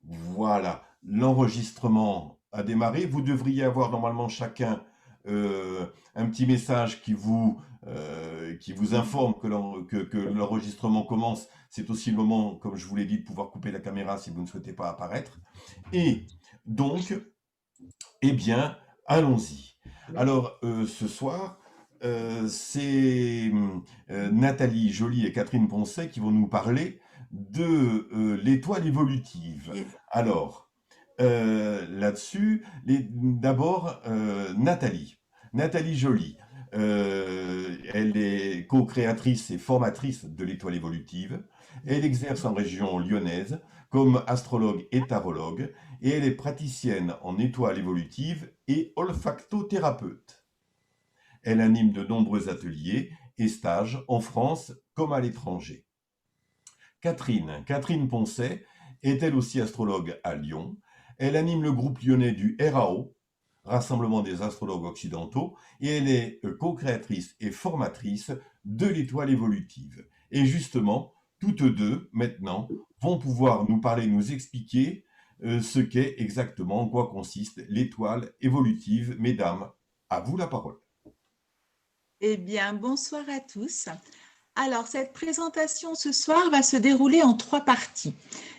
Voilà, l'enregistrement a démarré. Vous devriez avoir normalement chacun un petit message qui vous informe que l'enregistrement commence. C'est aussi le moment, comme je vous l'ai dit, de pouvoir couper la caméra si vous ne souhaitez pas apparaître. Et donc, eh bien, allons-y. Alors, ce soir, c'est Nathalie Joly et Catherine Poncet qui vont nous parler de l'étoile évolutive. Et- Alors, là-dessus, d'abord, Nathalie. Nathalie Joly. Elle est co-créatrice et formatrice de l'étoile évolutive. Elle exerce en région lyonnaise comme astrologue et tarologue et elle est praticienne en étoile évolutive et olfactothérapeute. Elle anime de nombreux ateliers et stages en France comme à l'étranger. Catherine Poncet est elle aussi astrologue à Lyon. Elle anime le groupe lyonnais du RAO, Rassemblement des astrologues occidentaux, et elle est co-créatrice et formatrice de l'étoile évolutive. Et justement, toutes deux, maintenant, vont pouvoir nous parler, nous expliquer ce qu'est exactement, en quoi consiste l'étoile évolutive. Mesdames, à vous la parole. Eh bien, bonsoir à tous. Alors, cette présentation ce soir va se dérouler en trois parties.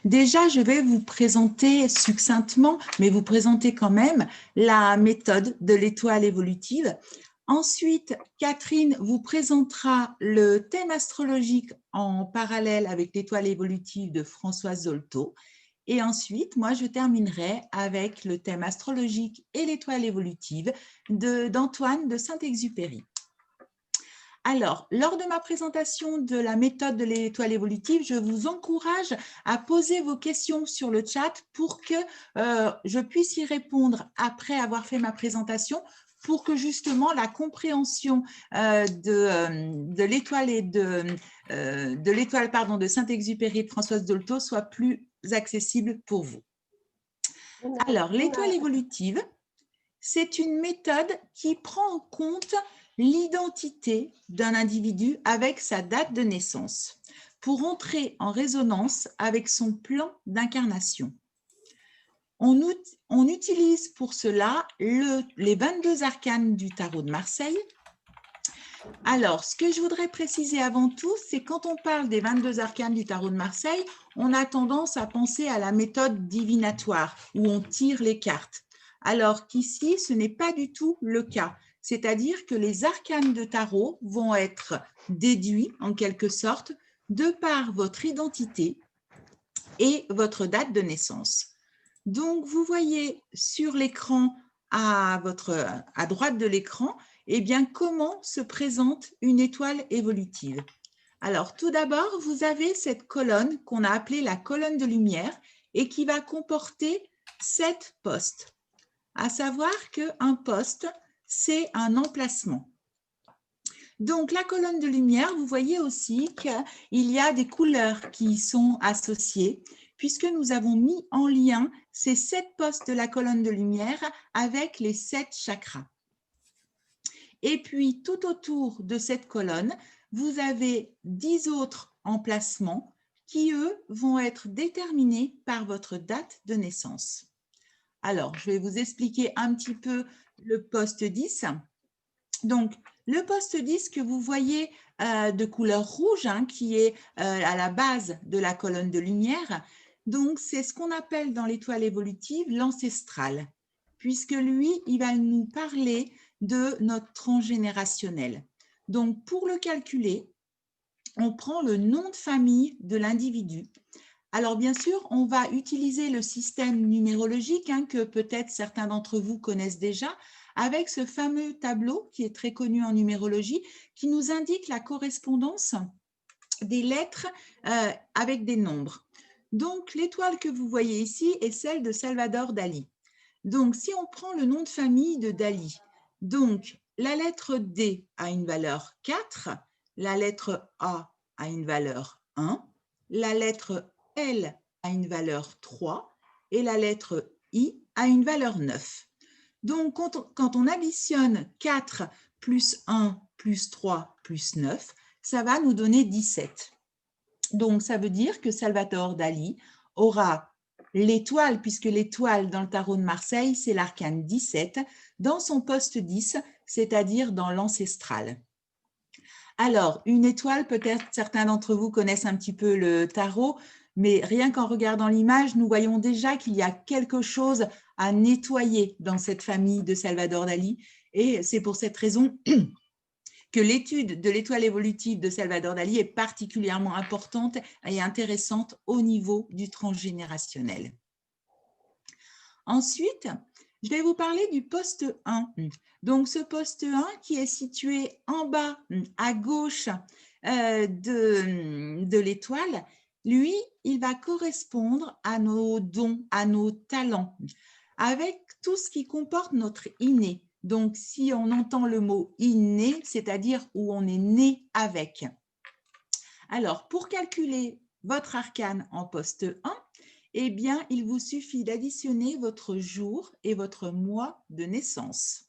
Déjà, je vais vous présenter succinctement, mais vous présenter quand même la méthode de l'étoile évolutive. Ensuite, Catherine vous présentera le thème astrologique en parallèle avec l'étoile évolutive de Françoise Zolto. Et ensuite, moi, je terminerai avec le thème astrologique et l'étoile évolutive d'Antoine de Saint-Exupéry. Alors, lors de ma présentation de la méthode de l'étoile évolutive, je vous encourage à poser vos questions sur le chat pour que je puisse y répondre après avoir fait ma présentation, pour que justement la compréhension de l'étoile et de l'étoile de Saint-Exupéry et de Françoise Dolto soit plus accessible pour vous. Alors, l'étoile évolutive, c'est une méthode qui prend en compte l'identité d'un individu avec sa date de naissance pour entrer en résonance avec son plan d'incarnation. On utilise pour cela les 22 arcanes du tarot de Marseille. Alors, ce que je voudrais préciser avant tout, c'est quand on parle des 22 arcanes du tarot de Marseille, on a tendance à penser à la méthode divinatoire où on tire les cartes. Alors qu'ici, ce n'est pas du tout le cas. C'est-à-dire que les arcanes de tarot vont être déduits en quelque sorte de par votre identité et votre date de naissance. Donc, vous voyez sur l'écran à droite de l'écran, eh bien, comment se présente une étoile évolutive. Alors, tout d'abord, vous avez cette colonne qu'on a appelée la colonne de lumière et qui va comporter 7 postes. À savoir qu'un poste, c'est un emplacement. Donc, la colonne de lumière, vous voyez aussi qu'il y a des couleurs qui y sont associées, puisque nous avons mis en lien ces 7 postes de la colonne de lumière avec les 7 chakras. Et puis, tout autour de cette colonne, vous avez 10 autres emplacements qui, eux, vont être déterminés par votre date de naissance. Alors, je vais vous expliquer un petit peu le poste 10. Donc, le poste 10 que vous voyez de couleur rouge, hein, qui est à la base de la colonne de lumière, donc c'est ce qu'on appelle dans l'étoile évolutive l'ancestral, puisque lui, il va nous parler de notre transgénérationnel. Donc, pour le calculer, on prend le nom de famille de l'individu. Alors, bien sûr, on va utiliser le système numérologique hein, que peut-être certains d'entre vous connaissent déjà, avec ce fameux tableau qui est très connu en numérologie, qui nous indique la correspondance des lettres avec des nombres. Donc, l'étoile que vous voyez ici est celle de Salvador Dali. Donc, si on prend le nom de famille de Dali, donc la lettre D a une valeur 4, la lettre A a une valeur 1, la lettre L a une valeur 3 et la lettre I a une valeur 9. Donc, quand on additionne 4 plus 1 plus 3 plus 9, ça va nous donner 17. Donc, ça veut dire que Salvador Dali aura l'étoile, puisque l'étoile dans le tarot de Marseille, c'est l'arcane 17, dans son poste 10, c'est-à-dire dans l'ancestral. Alors, une étoile, peut-être certains d'entre vous connaissent un petit peu le tarot, mais rien qu'en regardant l'image, nous voyons déjà qu'il y a quelque chose à nettoyer dans cette famille de Salvador Dali. Et c'est pour cette raison que l'étude de l'étoile évolutive de Salvador Dali est particulièrement importante et intéressante au niveau du transgénérationnel. Ensuite, je vais vous parler du poste 1. Donc, ce poste 1 qui est situé en bas à gauche de l'étoile, lui, il va correspondre à nos dons, à nos talents, avec tout ce qui comporte notre inné. Donc, si on entend le mot inné, c'est-à-dire où on est né avec. Alors, pour calculer votre arcane en poste 1, eh bien, il vous suffit d'additionner votre jour et votre mois de naissance.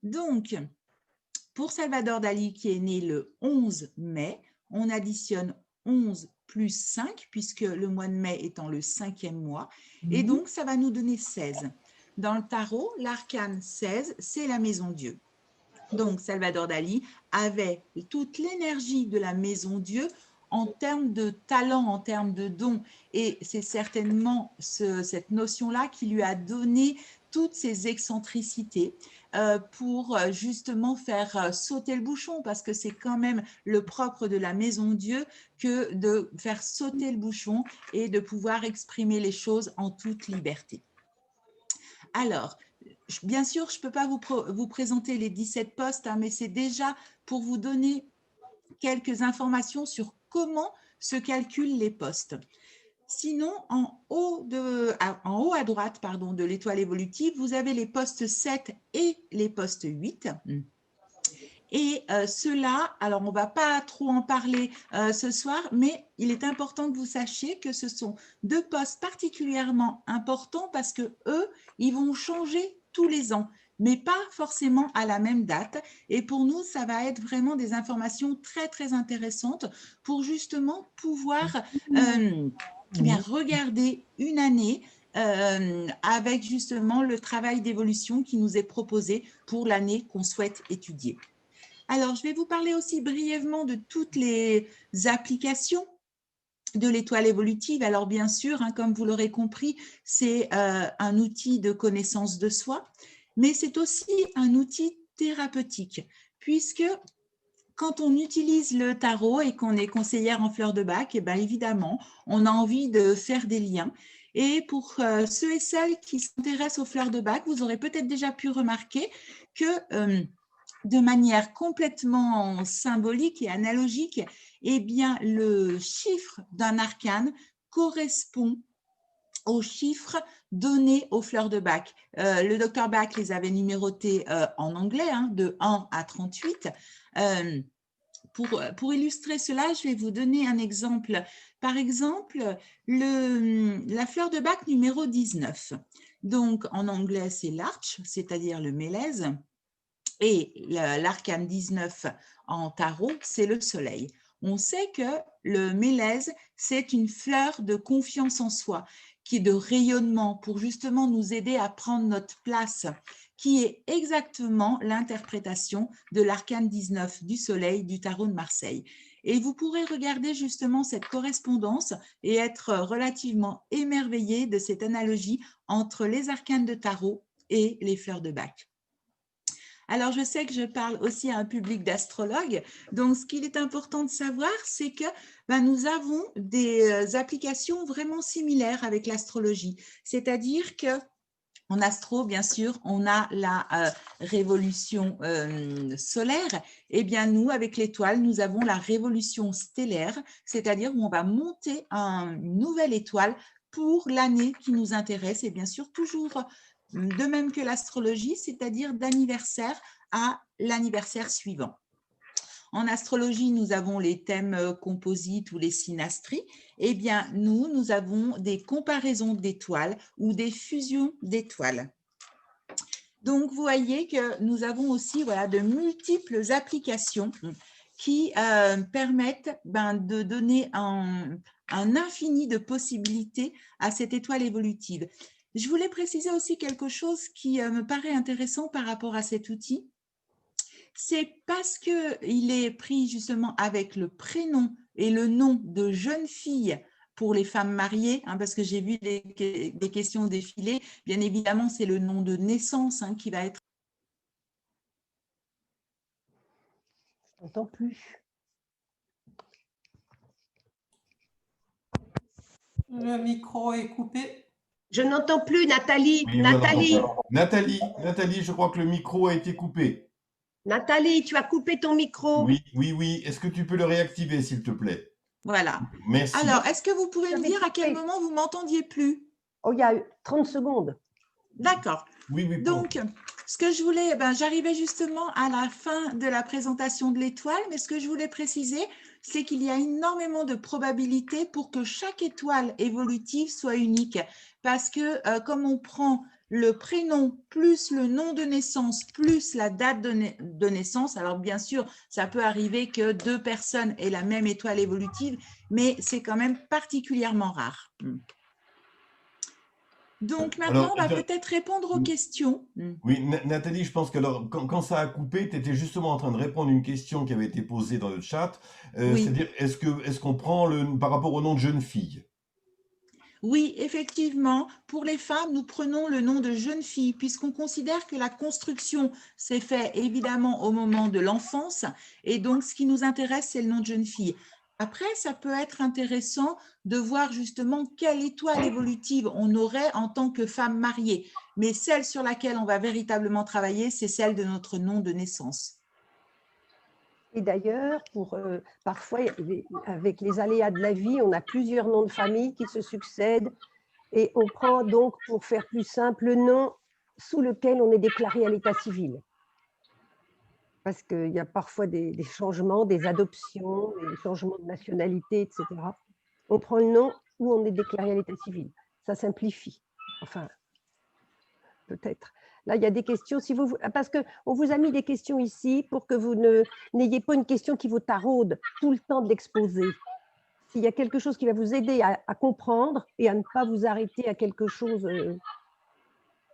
Donc, pour Salvador Dali qui est né le 11 mai, on additionne 11 plus 5, puisque le mois de mai étant le 5e mois, et donc ça va nous donner 16. Dans le tarot, l'arcane 16, c'est la maison Dieu. Donc, Salvador Dali avait toute l'énergie de la maison Dieu en termes de talent, en termes de dons. Et c'est certainement cette notion-là qui lui a donné toutes ces excentricités pour justement faire sauter le bouchon, parce que c'est quand même le propre de la maison Dieu que de faire sauter le bouchon et de pouvoir exprimer les choses en toute liberté. Alors, bien sûr, je ne peux pas vous présenter les 17 postes, mais c'est déjà pour vous donner quelques informations sur comment se calculent les postes. Sinon, en haut à droite de l'étoile évolutive, vous avez les postes 7 et les postes 8. Et ceux-là, alors on ne va pas trop en parler ce soir, mais il est important que vous sachiez que ce sont deux postes particulièrement importants parce que eux, ils vont changer tous les ans, mais pas forcément à la même date. Et pour nous, ça va être vraiment des informations très, très intéressantes pour justement pouvoir bien regarder une année avec justement le travail d'évolution qui nous est proposé pour l'année qu'on souhaite étudier. Alors, je vais vous parler aussi brièvement de toutes les applications de l'étoile évolutive. Alors, bien sûr, comme vous l'aurez compris, c'est un outil de connaissance de soi, mais c'est aussi un outil thérapeutique, puisque quand on utilise le tarot et qu'on est conseillère en fleurs de bac, et bien évidemment, on a envie de faire des liens. Et pour ceux et celles qui s'intéressent aux fleurs de bac, vous aurez peut-être déjà pu remarquer que de manière complètement symbolique et analogique, eh bien, le chiffre d'un arcane correspond aux chiffres donnés aux fleurs de bac. Le docteur Bach les avait numérotés en anglais, de 1 à 38. Pour illustrer cela, je vais vous donner un exemple. Par exemple, la fleur de bac numéro 19. Donc, en anglais, c'est l'arch, c'est-à-dire le mélèze. Et l'arcane 19 en tarot, c'est le soleil. On sait que le mélèze, c'est une fleur de confiance en soi, qui est de rayonnement pour justement nous aider à prendre notre place, qui est exactement l'interprétation de l'arcane 19 du soleil du tarot de Marseille. Et vous pourrez regarder justement cette correspondance et être relativement émerveillé de cette analogie entre les arcanes de tarot et les fleurs de bac. Alors, je sais que je parle aussi à un public d'astrologues. Donc, ce qu'il est important de savoir, c'est que nous avons des applications vraiment similaires avec l'astrologie. C'est-à-dire que en astro, bien sûr, on a la révolution solaire. Eh bien, nous, avec l'étoile, nous avons la révolution stellaire, c'est-à-dire où on va monter une nouvelle étoile pour l'année qui nous intéresse. Et bien sûr, toujours de même que l'astrologie, c'est-à-dire d'anniversaire à l'anniversaire suivant. En astrologie, nous avons les thèmes composites ou les synastries. Eh bien, nous avons des comparaisons d'étoiles ou des fusions d'étoiles. Donc, vous voyez que nous avons aussi de multiples applications qui permettent de donner un infini de possibilités à cette étoile évolutive. Je voulais préciser aussi quelque chose qui me paraît intéressant par rapport à cet outil. C'est parce qu'il est pris justement avec le prénom et le nom de jeune fille pour les femmes mariées, hein, parce que j'ai vu des questions défiler. Bien évidemment, c'est le nom de naissance hein, qui va être. Je n'entends plus. Le micro est coupé. Je n'entends plus, Nathalie. Oui, on n'entend Nathalie, pas. Nathalie, je crois que le micro a été coupé. Nathalie, tu as coupé ton micro. Oui. Est-ce que tu peux le réactiver, s'il te plaît? Voilà. Merci. Alors, est-ce que vous pouvez me J'avais dire à quel coupé. moment vous m'entendiez plus? Oh, il y a 30 secondes. D'accord. Oui. Donc, ce que je voulais, j'arrivais justement à la fin de la présentation de l'étoile, mais ce que je voulais préciser, c'est qu'il y a énormément de probabilités pour que chaque étoile évolutive soit unique. Parce que comme on prend le prénom plus le nom de naissance plus la date de naissance, alors bien sûr, ça peut arriver que deux personnes aient la même étoile évolutive, mais c'est quand même particulièrement rare. Donc maintenant, on va peut-être répondre aux questions. Oui, Nathalie, je pense que alors, quand ça a coupé, tu étais justement en train de répondre à une question qui avait été posée dans le chat. Oui. C'est-à-dire, est-ce qu'on prend par rapport au nom de jeune fille? Oui, effectivement, pour les femmes, nous prenons le nom de jeune fille puisqu'on considère que la construction s'est faite évidemment au moment de l'enfance et donc ce qui nous intéresse, c'est le nom de jeune fille. Après, ça peut être intéressant de voir justement quelle étoile évolutive on aurait en tant que femme mariée, mais celle sur laquelle on va véritablement travailler, c'est celle de notre nom de naissance. Et d'ailleurs, parfois, avec les aléas de la vie, on a plusieurs noms de famille qui se succèdent et on prend donc, pour faire plus simple, le nom sous lequel on est déclaré à l'état civil. Parce qu'il y a parfois des changements, des adoptions, des changements de nationalité, etc. On prend le nom où on est déclaré à l'état civil. Ça simplifie. Enfin, peut-être. Là, il y a des questions, parce qu'on vous a mis des questions ici pour que vous n'ayez pas une question qui vous taraude tout le temps de l'exposer. S'il y a quelque chose qui va vous aider à comprendre et à ne pas vous arrêter à quelque chose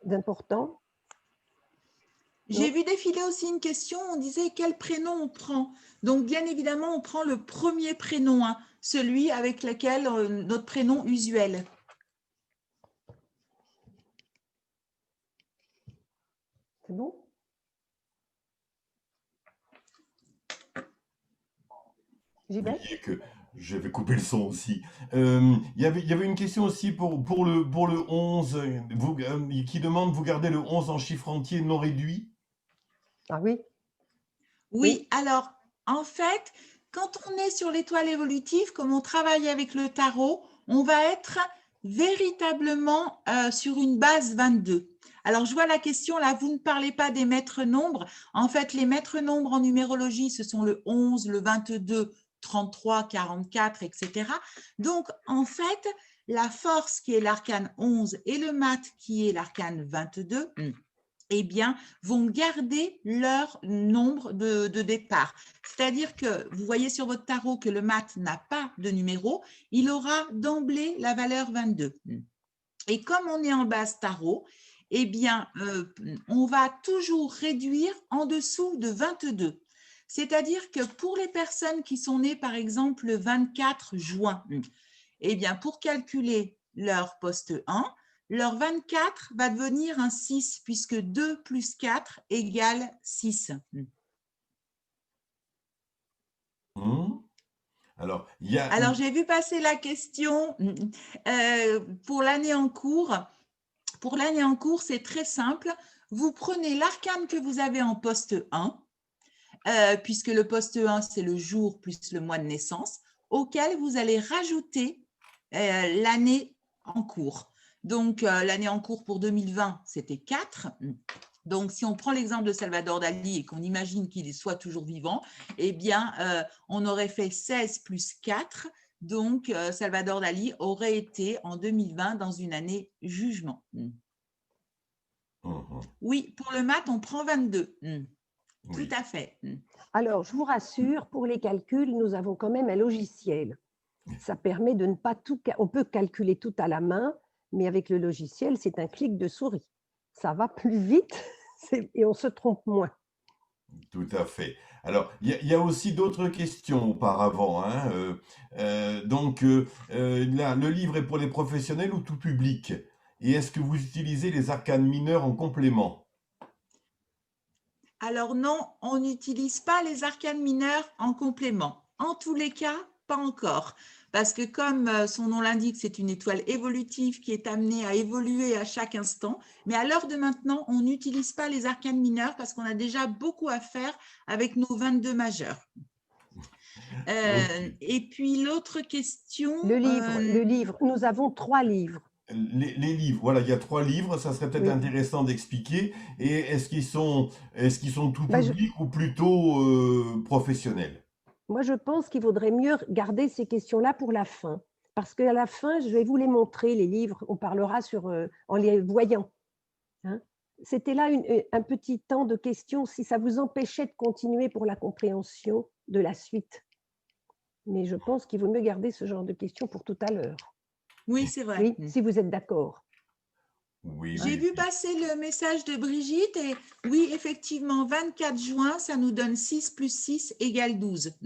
d'important. J'ai vu défiler aussi une question, on disait quel prénom on prend. Donc, bien évidemment, on prend le premier prénom, hein, celui avec lequel notre prénom usuel. C'est bon? J'y vais? Que je vais couper le son aussi. Il y avait une question aussi pour le 11, qui demande, vous gardez le 11 en chiffre entier non réduit? Ah oui? Oui, alors, en fait, quand on est sur l'étoile évolutive, comme on travaille avec le tarot, on va être véritablement sur une base 22. Alors, je vois la question là, vous ne parlez pas des maîtres nombres. En fait, les maîtres nombres en numérologie, ce sont le 11, le 22, 33, 44, etc. Donc, en fait, la force qui est l'arcane 11 et le mat qui est l'arcane 22, eh bien, vont garder leur nombre de départ. C'est-à-dire que vous voyez sur votre tarot que le mat n'a pas de numéro, il aura d'emblée la valeur 22. Et comme on est en base tarot, eh bien, on va toujours réduire en dessous de 22. C'est-à-dire que pour les personnes qui sont nées, par exemple, le 24 juin, eh bien, pour calculer leur poste 1, leur 24 va devenir un 6, puisque 2 plus 4 égale 6. Alors, j'ai vu passer la question pour l'année en cours. Pour l'année en cours, c'est très simple. Vous prenez l'arcane que vous avez en poste 1, puisque le poste 1, c'est le jour plus le mois de naissance, auquel vous allez rajouter l'année en cours. Donc, l'année en cours pour 2020, c'était 4. Donc, si on prend l'exemple de Salvador Dali et qu'on imagine qu'il soit toujours vivant, eh bien, on aurait fait 16 plus 4. Donc, Salvador Dali aurait été en 2020 dans une année jugement. Oui, pour le maths, on prend 22. oui. Tout à fait. Alors, je vous rassure, pour les calculs, nous avons quand même un logiciel Ça permet de ne pas tout… On peut calculer tout à la main, mais avec le logiciel, c'est un clic de souris. Ça va plus vite et on se trompe moins. Tout à fait. Alors, il y a aussi d'autres questions auparavant, hein. Là, le livre est pour les professionnels ou tout public? Et est-ce que vous utilisez les arcanes mineures en complément? Alors non, on n'utilise pas les arcanes mineurs en complément. En tous les cas, pas encore. Parce que comme son nom l'indique, c'est une étoile évolutive qui est amenée à évoluer à chaque instant. Mais à l'heure de maintenant, on n'utilise pas les arcanes mineurs parce qu'on a déjà beaucoup à faire avec nos 22 majeurs. Ok. Et puis l'autre question… Le livre, nous avons 3 livres. Les livres, voilà, il y a 3 livres, ça serait peut-être Oui. intéressant d'expliquer. Et est-ce qu'ils sont tout Bah, public ou plutôt professionnels? Moi, je pense qu'il vaudrait mieux garder ces questions-là pour la fin. Parce qu'à la fin, je vais vous les montrer, les livres. On parlera en les voyant. Hein. C'était là un petit temps de questions, si ça vous empêchait de continuer pour la compréhension de la suite. Mais je pense qu'il vaut mieux garder ce genre de questions pour tout à l'heure. Oui, c'est vrai. Oui, si vous êtes d'accord. Oui, J'ai oui, vu oui. passer le message de Brigitte et oui, effectivement, 24 juin, ça nous donne 6 plus 6 égale 12.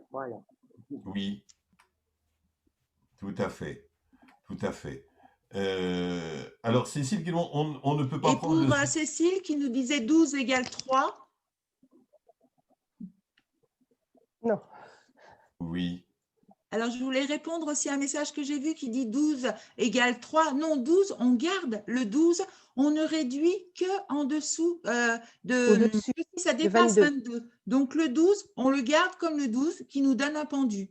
Voilà. Oui, tout à fait. Tout à fait. Alors, Cécile, on ne peut pas Et prendre pour Cécile qui nous disait 12 égale 3. Non. Oui. Alors, je voulais répondre aussi à un message que j'ai vu qui dit 12 égale 3. Non, 12, on garde le 12. On ne réduit qu'en dessous Au-dessus ça de dépasse 22. 22. Donc, le 12, on le garde comme le 12 qui nous donne un pendu.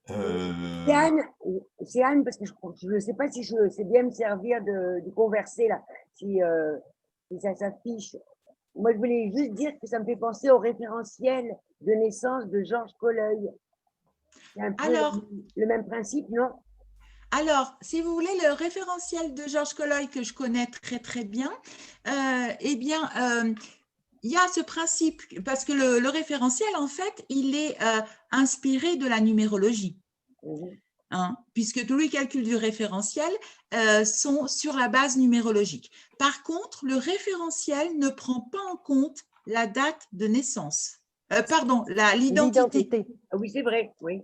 C'est Anne, parce que je ne sais pas si je sais bien me servir du conversé, là, si ça s'affiche. Moi, je voulais juste dire que ça me fait penser au référentiel de naissance de Georges Colleuil. C'est un peu le même principe, non? Alors, si vous voulez, le référentiel de Georges Colleuil que je connais très, très bien, eh bien, il y a ce principe, parce que le référentiel, en fait, il est inspiré de la numérologie. Hein, puisque tous les calculs du référentiel sont sur la base numérologique. Par contre, le référentiel ne prend pas en compte la date de naissance. Pardon, l'identité. Oui, c'est vrai, oui.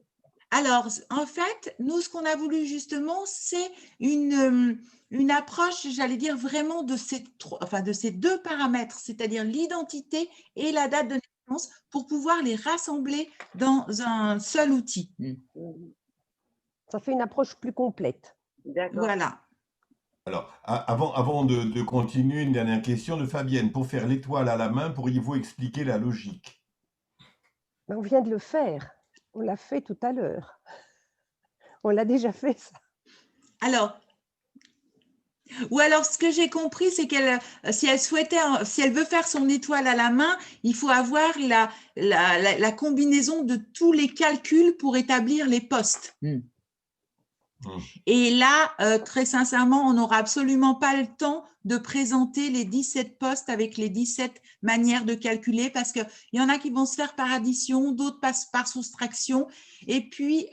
Alors, en fait, nous, ce qu'on a voulu justement, c'est une approche, j'allais dire, vraiment de ces 2 paramètres, c'est-à-dire l'identité et la date de naissance, pour pouvoir les rassembler dans un seul outil. Ça fait une approche plus complète. D'accord. Voilà. Alors, avant de continuer, une dernière question de Fabienne. Pour faire l'étoile à la main, pourriez-vous expliquer la logique? On vient de le faire. On l'a fait tout à l'heure. On l'a déjà fait, ça. Alors, ce que j'ai compris, c'est si elle veut faire son étoile à la main, il faut avoir la combinaison de tous les calculs pour établir les postes. Et là, très sincèrement, on n'aura absolument pas le temps de présenter les 17 postes avec les 17 manières de calculer, parce qu'il y en a qui vont se faire par addition, d'autres passent par soustraction. Et puis,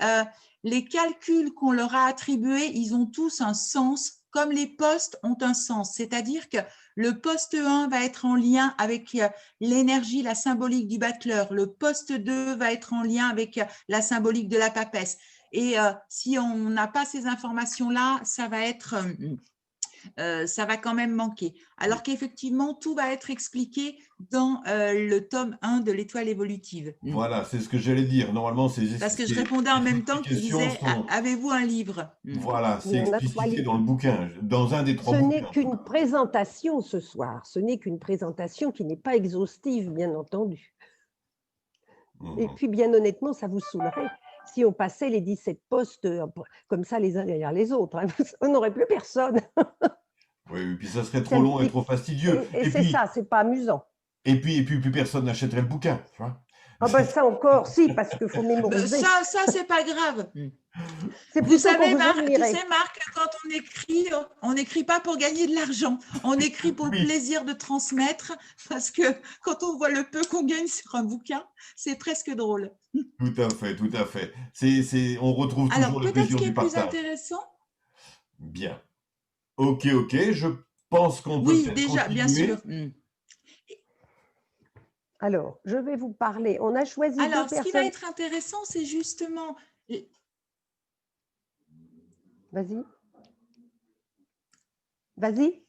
les calculs qu'on leur a attribués, ils ont tous un sens, comme les postes ont un sens. C'est-à-dire que le poste 1 va être en lien avec l'énergie, la symbolique du battleur. Le poste 2 va être en lien avec la symbolique de la papesse. Et si on n'a pas ces informations-là, ça va quand même manquer. Alors qu'effectivement, tout va être expliqué dans le tome 1 de l'étoile évolutive. Voilà, c'est ce que j'allais dire. Normalement, Parce que je répondais en même temps qu'il disait « Avez-vous un livre ?» Voilà, c'est on a 3 explicité livres. dans le bouquin, dans un des 3 Ce bouquins. n'est qu'une présentation ce soir. Ce n'est qu'une présentation qui n'est pas exhaustive, bien entendu. Et puis, bien honnêtement, ça vous saoulerait si on passait les 17 postes comme ça les uns derrière les autres. Hein. On n'aurait plus personne. Oui, et puis ça serait trop long et trop fastidieux. Et c'est ça, c'est pas amusant. Et puis plus personne n'achèterait le bouquin. Tu vois. Ah ben ça encore, si, parce qu'il faut mémoriser. Ça c'est pas grave. C'est Vous plutôt qu'on savez, vous Marc, tu admirait. sais, Marc, quand on n'écrit pas pour gagner de l'argent. On écrit pour le Oui, plaisir de transmettre, parce que quand on voit le peu qu'on gagne sur un bouquin, c'est presque drôle. tout à fait, tout à fait. On retrouve Alors, toujours le peut-être ce plaisir qui est du plus partage. intéressant, Bien. Ok, ok. Je pense qu'on peut oui, peut-être déjà, bien sûr. continuer. Alors, je vais vous parler. On a choisi deux Alors, ce qui va personnes. être intéressant, c'est justement… Vas-y. Vas-y.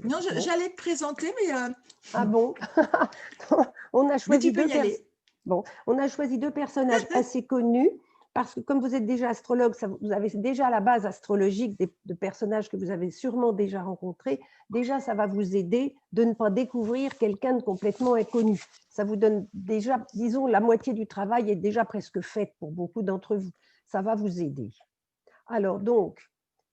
Non, Bon. j'allais te présenter, Ah bon? On a mais choisi tu peux deux y aller. Bon, on a choisi deux personnages assez connus parce que comme vous êtes déjà astrologue, vous avez déjà la base astrologique de personnages que vous avez sûrement déjà rencontrés. Déjà, ça va vous aider de ne pas découvrir quelqu'un de complètement inconnu. Ça vous donne déjà, disons, la moitié du travail est déjà presque faite pour beaucoup d'entre vous. Ça va vous aider. Alors donc,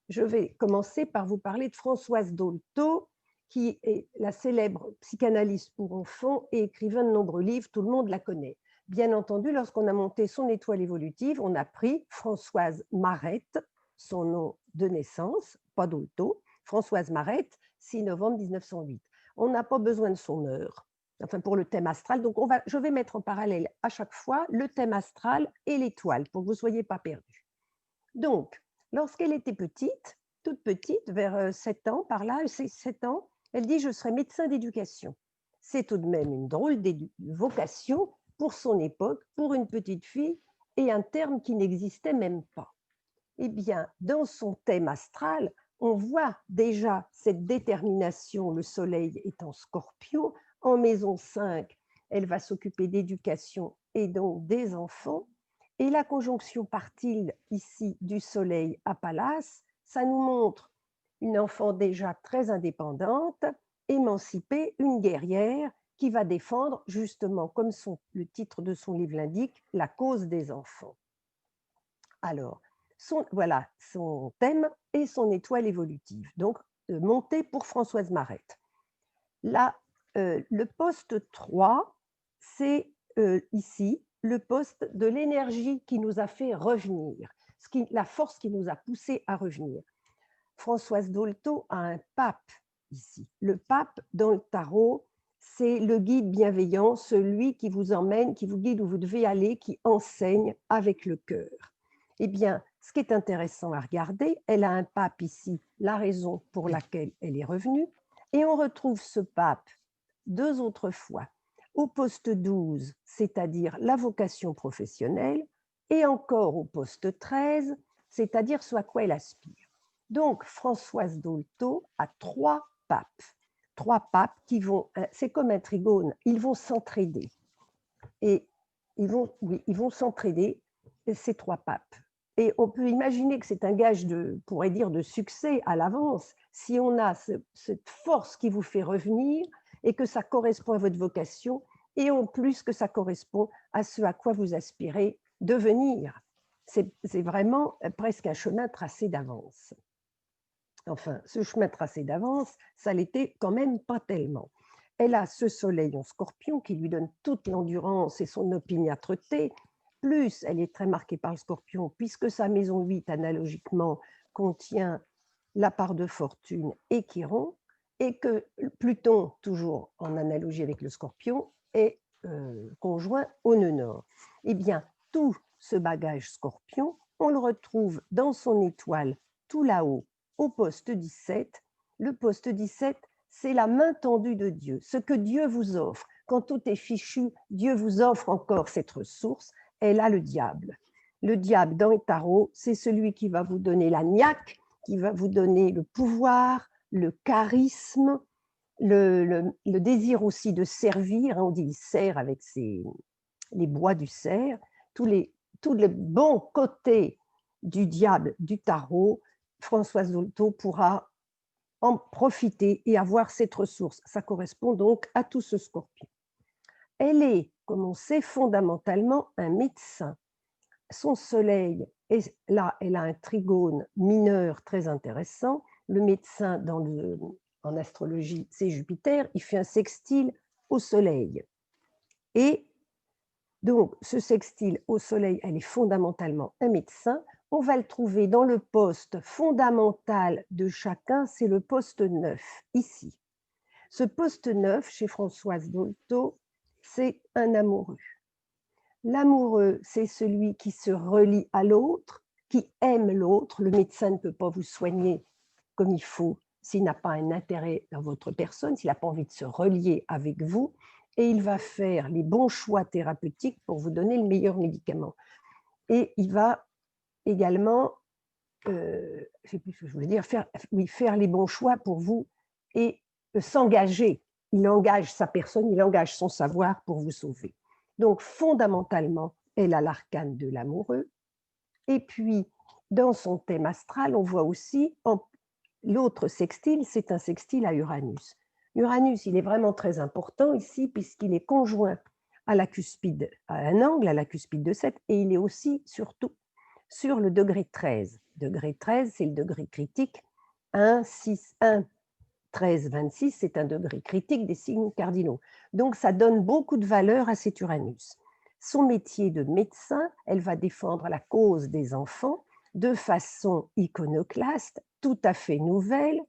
je vais commencer par vous parler de Françoise Dolto, qui est la célèbre psychanalyste pour enfants et écrivain de nombreux livres, tout le monde la connaît. Bien entendu, lorsqu'on a monté son étoile évolutive, on a pris Françoise Marette, son nom de naissance, pas Dolto, Françoise Marette, 6 novembre 1908. On n'a pas besoin de son heure, enfin pour le thème astral. Donc je vais mettre en parallèle à chaque fois le thème astral et l'étoile pour que vous ne soyez pas perdus. Donc, lorsqu'elle était petite, toute petite, vers 7 ans, par là, 7 ans, elle dit « je serai médecin d'éducation ». C'est tout de même une drôle de vocation pour son époque, pour une petite fille, et un terme qui n'existait même pas. Eh bien, dans son thème astral, on voit déjà cette détermination, le soleil est en Scorpion, en maison 5, elle va s'occuper d'éducation et donc des enfants, et la conjonction partile ici du soleil à Pallas, ça nous montre une enfant déjà très indépendante, émancipée, une guerrière qui va défendre justement, comme le titre de son livre l'indique, la cause des enfants. Alors, voilà son thème et son étoile évolutive. Donc, montée pour Françoise Marette. Là, le poste 3, c'est ici le poste de l'énergie qui nous a fait revenir, la force qui nous a poussé à revenir. Françoise Dolto a un pape ici. Le pape, dans le tarot, c'est le guide bienveillant, celui qui vous emmène, qui vous guide où vous devez aller, qui enseigne avec le cœur. Eh bien, ce qui est intéressant à regarder, elle a un pape ici, la raison pour laquelle elle est revenue, et on retrouve ce pape 2 autres fois, au poste 12, c'est-à-dire la vocation professionnelle, et encore au poste 13, c'est-à-dire ce à quoi elle aspire. Donc, Françoise Dolto a 3 papes. 3 papes qui vont, c'est comme un trigone, ils vont s'entraider. Et ils vont s'entraider, ces 3 papes. Et on peut imaginer que c'est un gage pourrait dire, de succès à l'avance, si on a cette force qui vous fait revenir et que ça correspond à votre vocation, et en plus que ça correspond à ce à quoi vous aspirez devenir. C'est vraiment presque un chemin tracé d'avance. Enfin, ce chemin tracé d'avance, ça l'était quand même pas tellement. Elle a ce soleil en Scorpion qui lui donne toute l'endurance et son opiniâtreté, plus elle est très marquée par le Scorpion, puisque sa maison 8, analogiquement, contient la part de fortune et Chiron, et que Pluton, toujours en analogie avec le Scorpion, est conjoint au nœud nord. Eh bien, tout ce bagage Scorpion, on le retrouve dans son étoile tout là-haut, au poste 17. Le poste 17, c'est la main tendue de Dieu, ce que Dieu vous offre. Quand tout est fichu, Dieu vous offre encore cette ressource. Elle a le diable. Le diable, dans le tarot, c'est celui qui va vous donner la niaque, qui va vous donner le pouvoir, le charisme, le désir aussi de servir. On dit il sert avec les bois du cerf. Tous les bons côtés du diable du tarot, Françoise Dolto pourra en profiter et avoir cette ressource. Ça correspond donc à tout ce Scorpion. Elle est, comme on sait, fondamentalement un médecin. Son soleil, là, elle a un trigone mineur très intéressant. Le médecin, en astrologie, c'est Jupiter. Il fait un sextile au soleil. Et Donc, ce sextile au soleil, elle est fondamentalement un médecin. On va le trouver dans le poste fondamental de chacun, c'est le poste 9, ici. Ce poste 9, chez Françoise Dolto, c'est un amoureux. L'amoureux, c'est celui qui se relie à l'autre, qui aime l'autre. Le médecin ne peut pas vous soigner comme il faut s'il n'a pas un intérêt dans votre personne, s'il n'a pas envie de se relier avec vous, et il va faire les bons choix thérapeutiques pour vous donner le meilleur médicament. Et il va également, je ne sais plus ce que je voulais dire, faire les bons choix pour vous et s'engager. Il engage sa personne, il engage son savoir pour vous sauver. Donc, fondamentalement, elle a l'arcane de l'amoureux. Et puis, dans son thème astral, on voit aussi l'autre sextile, c'est un sextile à Uranus. Uranus, il est vraiment très important ici, puisqu'il est conjoint à la cuspide, à un angle à la cuspide de 7, et il est aussi, surtout, sur le degré 13. Degré 13, c'est le degré critique. 1, 6, 1, 13, 26, c'est un degré critique des signes cardinaux. Donc, ça donne beaucoup de valeur à cet Uranus. Son métier de médecin, elle va défendre la cause des enfants de façon iconoclaste, tout à fait nouvelle.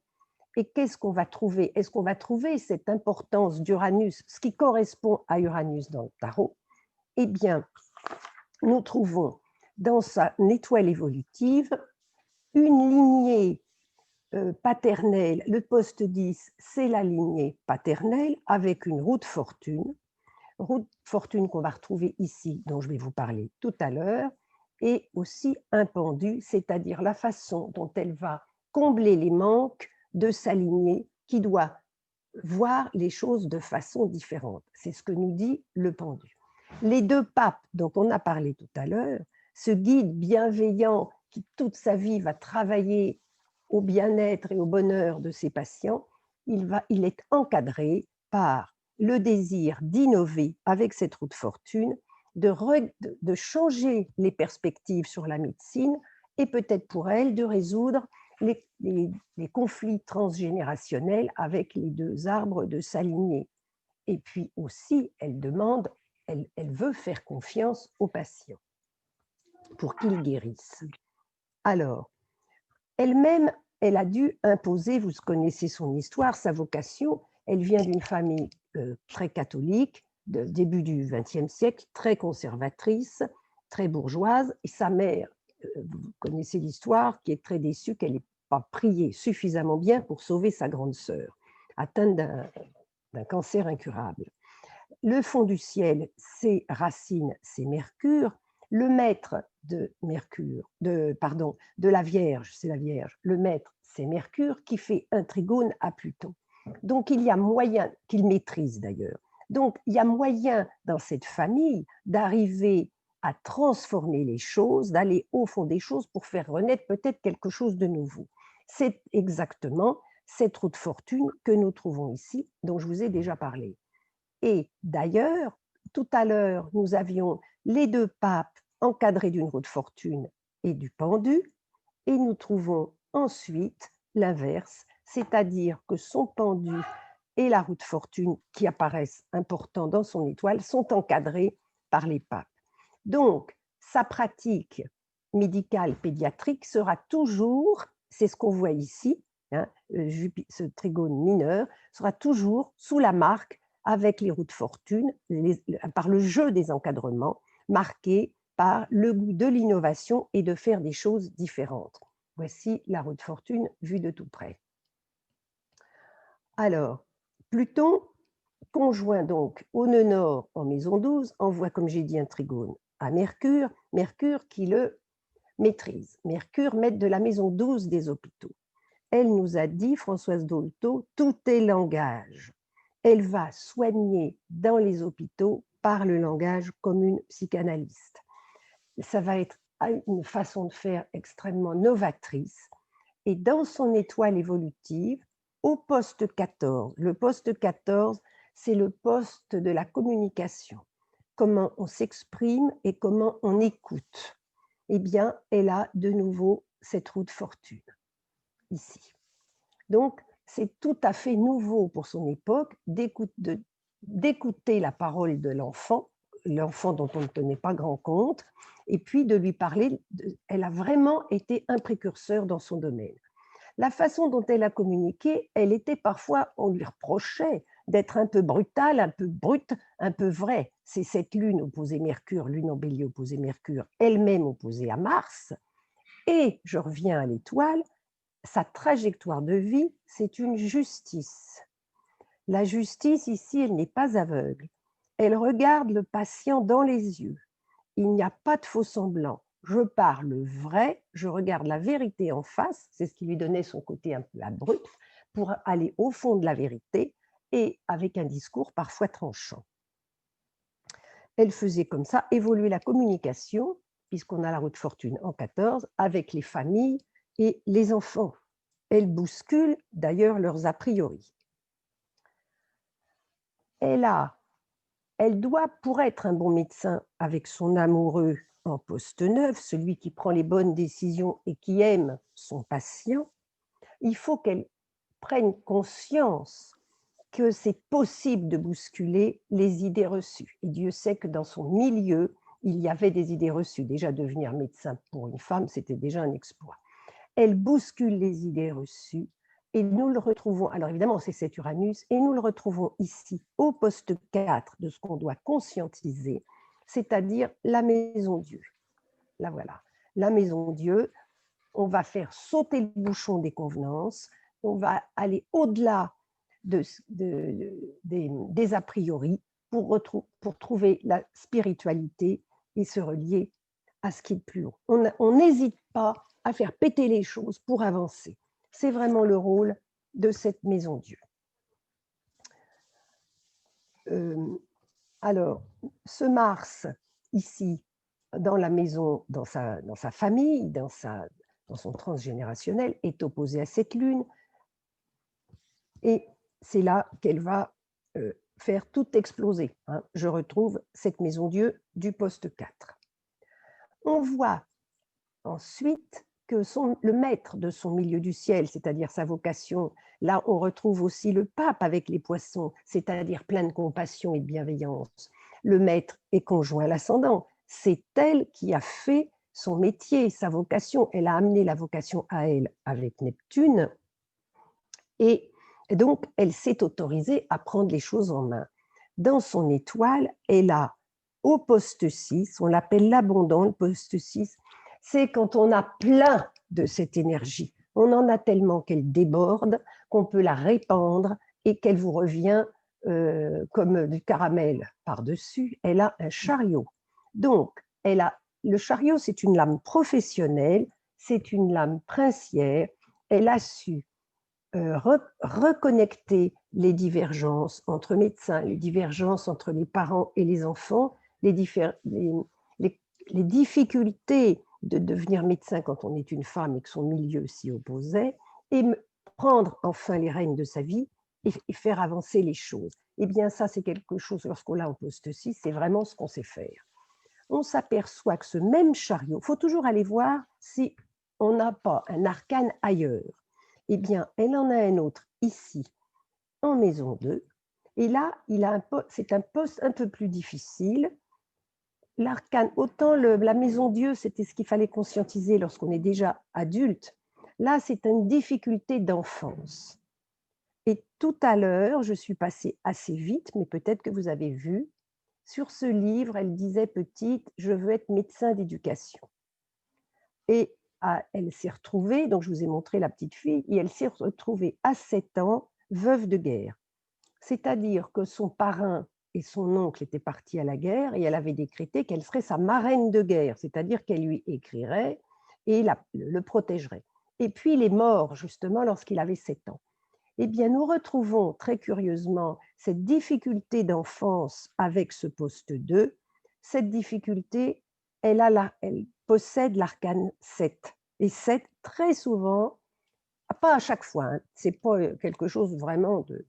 Et qu'est-ce qu'on va trouver? Est-ce qu'on va trouver cette importance d'Uranus, ce qui correspond à Uranus dans le tarot? Eh bien, nous trouvons dans sa étoile évolutive une lignée paternelle. Le poste 10, c'est la lignée paternelle avec une roue de fortune qu'on va retrouver ici, dont je vais vous parler tout à l'heure, et aussi un pendu, c'est-à-dire la façon dont elle va combler les manques de sa lignée qui doit voir les choses de façon différente. C'est ce que nous dit le pendu. Les deux papes dont on a parlé tout à l'heure, ce guide bienveillant qui toute sa vie va travailler au bien-être et au bonheur de ses patients, il est encadré par le désir d'innover avec cette roue de fortune, de changer les perspectives sur la médecine et peut-être pour elle de résoudre les conflits transgénérationnels avec les deux arbres de sa lignée. Et puis aussi, elle veut faire confiance aux patients pour qu'ils guérissent. Alors, elle-même, elle a dû imposer, vous connaissez son histoire, sa vocation. Elle vient d'une famille très catholique, début du XXe siècle, très conservatrice, très bourgeoise. Et sa mère, vous connaissez l'histoire, qui est très déçue qu'elle n'ait pas prié suffisamment bien pour sauver sa grande sœur, atteinte d'un cancer incurable. Le fond du ciel, c'est Racine, c'est Mercure. Le maître de la Vierge, c'est la Vierge. Le maître, c'est Mercure qui fait un trigone à Pluton. Donc, il y a moyen, qu'il maîtrise d'ailleurs. Donc, il y a moyen dans cette famille d'arriver à transformer les choses, d'aller au fond des choses pour faire renaître peut-être quelque chose de nouveau. C'est exactement cette roue de fortune que nous trouvons ici, dont je vous ai déjà parlé. Et d'ailleurs, tout à l'heure, nous avions les deux papes encadrés d'une roue de fortune et du pendu, et nous trouvons ensuite l'inverse, c'est-à-dire que son pendu et la roue de fortune, qui apparaissent importants dans son étoile, sont encadrés par les papes. Donc, sa pratique médicale pédiatrique sera toujours, c'est ce qu'on voit ici, hein, ce trigone mineur, sera toujours sous la marque avec les roues de fortune, par le jeu des encadrements, marqués par le goût de l'innovation et de faire des choses différentes. Voici la roue de fortune vue de tout près. Alors, Pluton, conjoint donc au nœud nord en maison 12, envoie, comme j'ai dit, un trigone à Mercure, Mercure qui le maîtrise. Mercure, maître de la maison 12 des hôpitaux. Elle nous a dit, Françoise Dolto, tout est langage. Elle va soigner dans les hôpitaux par le langage comme une psychanalyste. Ça va être une façon de faire extrêmement novatrice. Et dans son étoile évolutive, au poste 14, le poste 14, c'est le poste de la communication. Comment on s'exprime et comment on écoute. Eh bien, elle a de nouveau cette roue de fortune, ici. Donc, c'est tout à fait nouveau pour son époque d'écouter la parole de l'enfant, l'enfant dont on ne tenait pas grand compte, et puis de lui parler. Elle a vraiment été un précurseur dans son domaine. La façon dont elle a communiqué, elle était parfois, on lui reprochait d'être un peu brutale, un peu brute, un peu vraie. C'est cette lune opposée Mercure, lune en bélier opposée Mercure, elle-même opposée à Mars. Et je reviens à l'étoile, sa trajectoire de vie, c'est une justice. La justice, ici, elle n'est pas aveugle. Elle regarde le patient dans les yeux. Il n'y a pas de faux semblant. Je parle vrai, je regarde la vérité en face, c'est ce qui lui donnait son côté un peu abrupt, pour aller au fond de la vérité et avec un discours parfois tranchant. Elle faisait comme ça évoluer la communication, puisqu'on a la roue de fortune en 14, avec les familles et les enfants. Elle bouscule d'ailleurs leurs a priori. Elle doit, pour être un bon médecin avec son amoureux en poste 9, celui qui prend les bonnes décisions et qui aime son patient, il faut qu'elle prenne conscience que c'est possible de bousculer les idées reçues. Et Dieu sait que dans son milieu, il y avait des idées reçues. Déjà, devenir médecin pour une femme, c'était déjà un exploit. Elle bouscule les idées reçues. Et nous le retrouvons, alors évidemment c'est cet Uranus, et nous le retrouvons ici au poste 4 de ce qu'on doit conscientiser, c'est-à-dire la maison Dieu. Là voilà, la maison Dieu, on va faire sauter le bouchon des convenances, on va aller au-delà des a priori pour trouver la spiritualité et se relier à ce qui est le plus haut. On n'hésite pas à faire péter les choses pour avancer. C'est vraiment le rôle de cette maison Dieu. Alors, ce Mars, ici, dans la maison, dans sa famille, dans son transgénérationnel, est opposé à cette lune. Et c'est là qu'elle va faire tout exploser. Hein. Je retrouve cette maison Dieu du poste 4. On voit ensuite que le maître de son milieu du ciel, c'est-à-dire sa vocation, là on retrouve aussi le pape avec les poissons, c'est-à-dire plein de compassion et de bienveillance. Le maître est conjoint à l'ascendant. C'est elle qui a fait son métier, sa vocation. Elle a amené la vocation à elle avec Neptune. Et donc, elle s'est autorisée à prendre les choses en main. Dans son étoile, elle a au poste 6, on l'appelle l'abondant, le poste 6, c'est quand on a plein de cette énergie. On en a tellement qu'elle déborde, qu'on peut la répandre et qu'elle vous revient comme du caramel par-dessus. Elle a un chariot. Donc, le chariot, c'est une lame professionnelle, c'est une lame princière. Elle a su reconnecter les divergences entre médecins, les divergences entre les parents et les enfants, les difficultés de devenir médecin quand on est une femme et que son milieu s'y opposait, et prendre enfin les rênes de sa vie et faire avancer les choses. Eh bien, ça, c'est quelque chose, lorsqu'on l'a en poste 6, c'est vraiment ce qu'on sait faire. On s'aperçoit que ce même chariot, il faut toujours aller voir si on n'a pas un arcane ailleurs. Eh bien, elle en a un autre ici, en maison 2. Et là, c'est un poste un peu plus difficile. L'arcane, autant la maison Dieu, c'était ce qu'il fallait conscientiser lorsqu'on est déjà adulte. Là, c'est une difficulté d'enfance. Et tout à l'heure, je suis passée assez vite, mais peut-être que vous avez vu, sur ce livre, elle disait petite, je veux être médecin d'éducation. Et elle s'est retrouvée, donc je vous ai montré la petite fille, et elle s'est retrouvée à 7 ans, veuve de guerre. C'est-à-dire que son parrain et son oncle étaient partis à la guerre et elle avait décrété qu'elle serait sa marraine de guerre, c'est-à-dire qu'elle lui écrirait et le protégerait. Et puis il est mort justement lorsqu'il avait 7 ans. Eh bien, nous retrouvons très curieusement cette difficulté d'enfance avec ce poste 2. Cette difficulté, elle possède l'arcane 7. Et 7, très souvent, pas à chaque fois, hein, c'est pas quelque chose vraiment de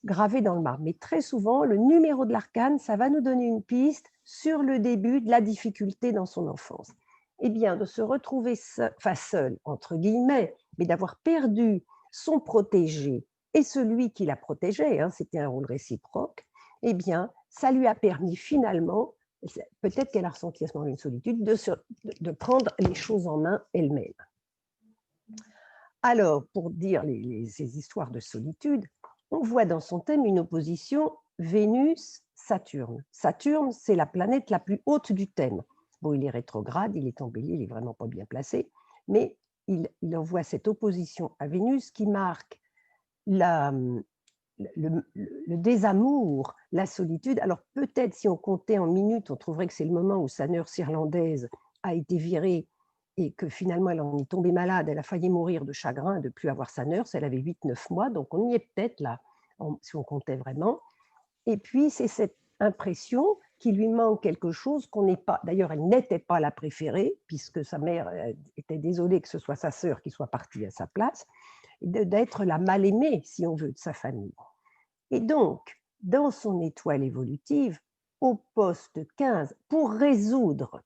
gravé dans le marbre, mais très souvent, le numéro de l'arcane, ça va nous donner une piste sur le début de la difficulté dans son enfance. Eh bien, de se retrouver seul, entre guillemets, mais d'avoir perdu son protégé et celui qui la protégeait, hein, c'était un rôle réciproque, eh bien, ça lui a permis finalement, peut-être qu'elle a ressenti à ce moment une solitude, de prendre les choses en main elle-même. Alors, pour dire ces histoires de solitude, on voit dans son thème une opposition Vénus-Saturne. Saturne, c'est la planète la plus haute du thème. Bon, il est rétrograde, il est en Bélier, il n'est vraiment pas bien placé, mais il envoie cette opposition à Vénus qui marque le désamour, la solitude. Alors peut-être si on comptait en minutes, on trouverait que c'est le moment où sa nurse irlandaise a été virée et que finalement elle en est tombée malade, elle a failli mourir de chagrin de ne plus avoir sa nurse, elle avait 8-9 mois, donc on y est peut-être là, si on comptait vraiment. Et puis c'est cette impression qu'il lui manque quelque chose qu'on n'est pas, d'ailleurs elle n'était pas la préférée, puisque sa mère était désolée que ce soit sa sœur qui soit partie à sa place, d'être la mal-aimée, si on veut, de sa famille. Et donc, dans son étoile évolutive, au poste 15, pour résoudre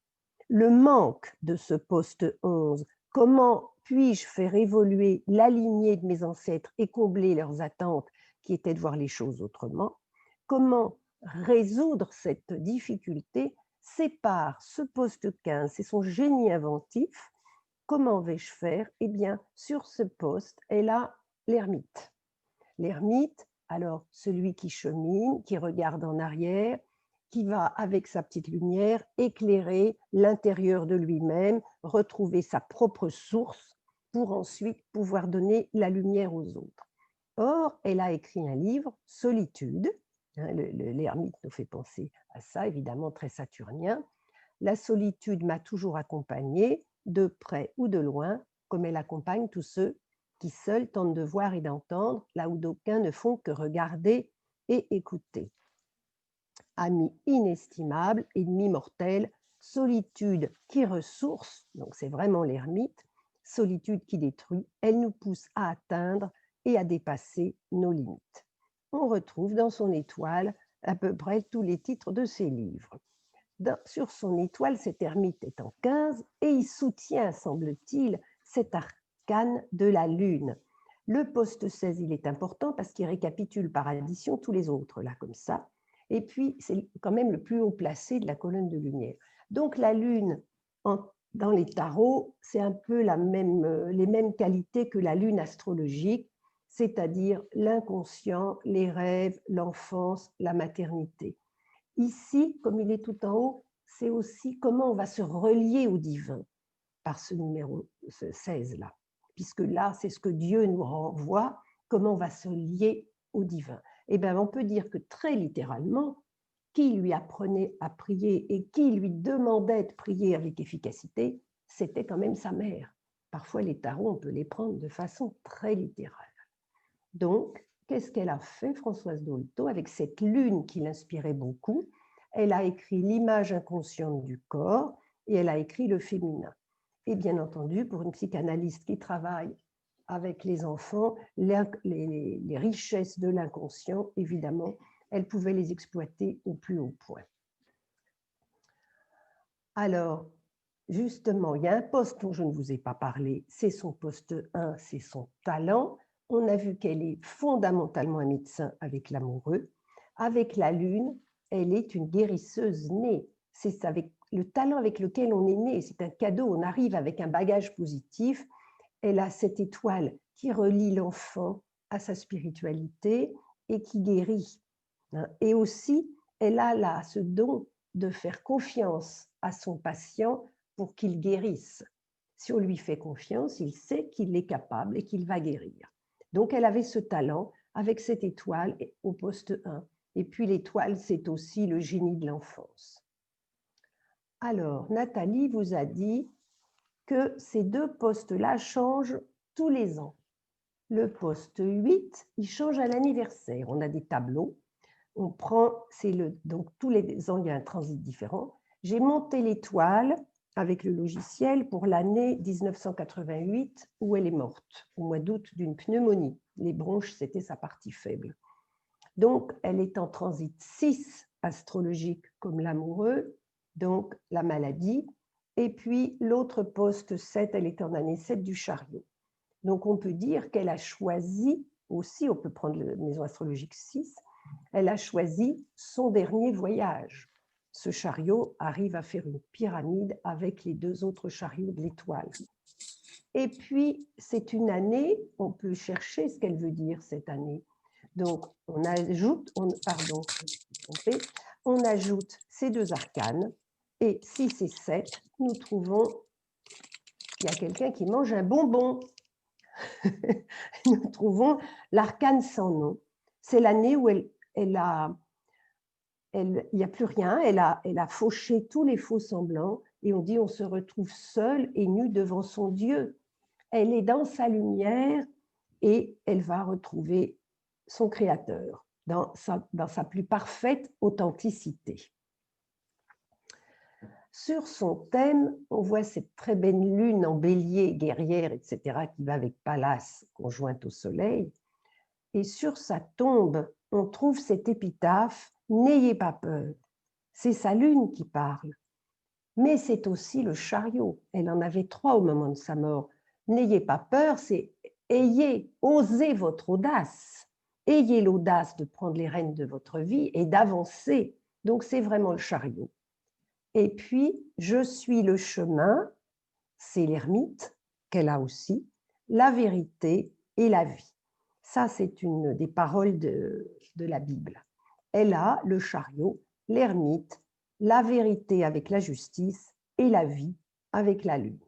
le manque de ce poste 11, comment puis-je faire évoluer la lignée de mes ancêtres et combler leurs attentes qui étaient de voir les choses autrement, comment résoudre cette difficulté, sépare ce poste 15, c'est son génie inventif. Comment vais-je faire? Eh bien, sur ce poste est là l'ermite. L'ermite, alors celui qui chemine, qui regarde en arrière, qui va avec sa petite lumière éclairer l'intérieur de lui-même, retrouver sa propre source pour ensuite pouvoir donner la lumière aux autres. Or, elle a écrit un livre, Solitude. L'ermite nous fait penser à ça, évidemment très saturnien. La solitude m'a toujours accompagnée, de près ou de loin, comme elle accompagne tous ceux qui seuls tentent de voir et d'entendre, là où d'aucuns ne font que regarder et écouter. Ami inestimable, ennemi mortel, solitude qui ressource, donc c'est vraiment l'ermite, solitude qui détruit, elle nous pousse à atteindre et à dépasser nos limites. On retrouve dans son étoile à peu près tous les titres de ses livres. Sur son étoile, cet ermite est en 15 et il soutient, semble-t-il, cet arcane de la Lune. Le poste 16, il est important parce qu'il récapitule par addition tous les autres, là, comme ça. Et puis, c'est quand même le plus haut placé de la colonne de lumière. Donc, la Lune, dans les tarots, c'est un peu les mêmes qualités que la Lune astrologique, c'est-à-dire l'inconscient, les rêves, l'enfance, la maternité. Ici, comme il est tout en haut, c'est aussi comment on va se relier au divin par ce numéro 16-là. Puisque là, c'est ce que Dieu nous renvoie, comment on va se lier au divin. Eh bien, on peut dire que très littéralement, qui lui apprenait à prier et qui lui demandait de prier avec efficacité, c'était quand même sa mère. Parfois, les tarots, on peut les prendre de façon très littérale. Donc, qu'est-ce qu'elle a fait, Françoise Dolto, avec cette lune qui l'inspirait beaucoup? Elle a écrit l'image inconsciente du corps et elle a écrit le féminin. Et bien entendu, pour une psychanalyste qui travaille avec les enfants, les richesses de l'inconscient, évidemment, elle pouvait les exploiter au plus haut point. Alors, justement, il y a un poste dont je ne vous ai pas parlé, c'est son poste 1, c'est son talent. On a vu qu'elle est fondamentalement un médecin avec l'amoureux. Avec la lune, elle est une guérisseuse née. C'est avec le talent avec lequel on est né, c'est un cadeau, on arrive avec un bagage positif. Elle a cette étoile qui relie l'enfant à sa spiritualité et qui guérit. Et aussi, elle a là ce don de faire confiance à son patient pour qu'il guérisse. Si on lui fait confiance, il sait qu'il est capable et qu'il va guérir. Donc, elle avait ce talent avec cette étoile au poste 1. Et puis, l'étoile, c'est aussi le génie de l'enfance. Alors, Nathalie vous a dit que ces deux postes-là changent tous les ans. Le poste 8, il change à l'anniversaire. On a des tableaux. On prend, donc tous les ans, il y a un transit différent. J'ai monté l'étoile avec le logiciel pour l'année 1988 où elle est morte, au mois d'août d'une pneumonie. Les bronches, c'était sa partie faible. Donc, elle est en transit 6 astrologique comme l'amoureux, donc la maladie. Et puis, l'autre poste 7, elle est en année 7 du chariot. Donc, on peut dire qu'elle a choisi aussi, on peut prendre la maison astrologique 6, Elle a choisi son dernier voyage. Ce chariot arrive à faire une pyramide avec les 2 autres chariots de l'étoile. Et puis, c'est une année, on peut chercher ce qu'elle veut dire cette année. Donc, on ajoute ces 2 arcanes, et 6 et 7, nous trouvons, il y a quelqu'un qui mange un bonbon. Nous trouvons l'arcane sans nom. C'est l'année où il n'y a plus rien, elle a fauché tous les faux semblants, et on dit on se retrouve seul et nu devant son Dieu. Elle est dans sa lumière et elle va retrouver son Créateur dans sa plus parfaite authenticité. Sur son thème, on voit cette très belle lune en bélier, guerrière, etc., qui va avec Pallas, conjointe au soleil. Et sur sa tombe, on trouve cette épitaphe « N'ayez pas peur ». C'est sa lune qui parle. Mais c'est aussi le chariot. Elle en avait 3 au moment de sa mort. « N'ayez pas peur », c'est « ayez, osez votre audace ». Ayez l'audace de prendre les rênes de votre vie et d'avancer. Donc c'est vraiment le chariot. Et puis, je suis le chemin, c'est l'ermite qu'elle a aussi, la vérité et la vie. Ça, c'est une des paroles de la Bible. Elle a le chariot, l'ermite, la vérité avec la justice et la vie avec la lune.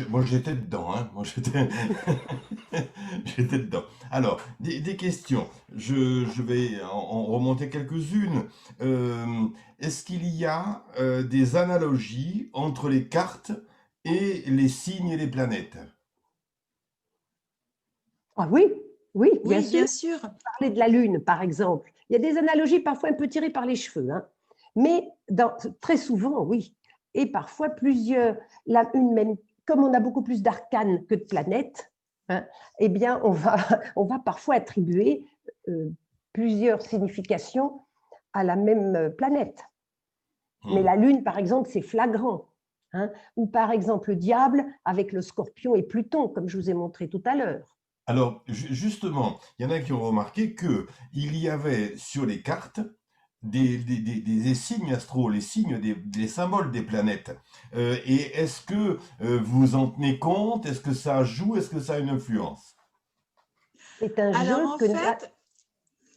Moi, j'étais dedans, hein. Moi, j'étais j'étais dedans. Alors, des questions. Je vais en remonter quelques-unes. Est-ce qu'il y a des analogies entre les cartes et les signes et les planètes? Ah oui, oui, bien Oui, sûr. bien sûr. Parler de la Lune, par exemple. Il y a des analogies parfois un peu tirées par les cheveux, hein. Mais très souvent, oui. Et parfois plusieurs, une même, comme on a beaucoup plus d'arcanes que de planètes, hein, eh bien, on va parfois attribuer plusieurs significations à la même planète. Mais la Lune, par exemple, c'est flagrant. Hein. Ou par exemple, le diable avec le scorpion et Pluton, comme je vous ai montré tout à l'heure. Alors, justement, il y en a qui ont remarqué qu'il y avait sur les cartes des signes astro, les signes, des symboles des planètes. Et est-ce que vous en tenez compte? Est-ce que ça joue? Est-ce que ça a une influence? C'est un Alors, jeu en que... fait,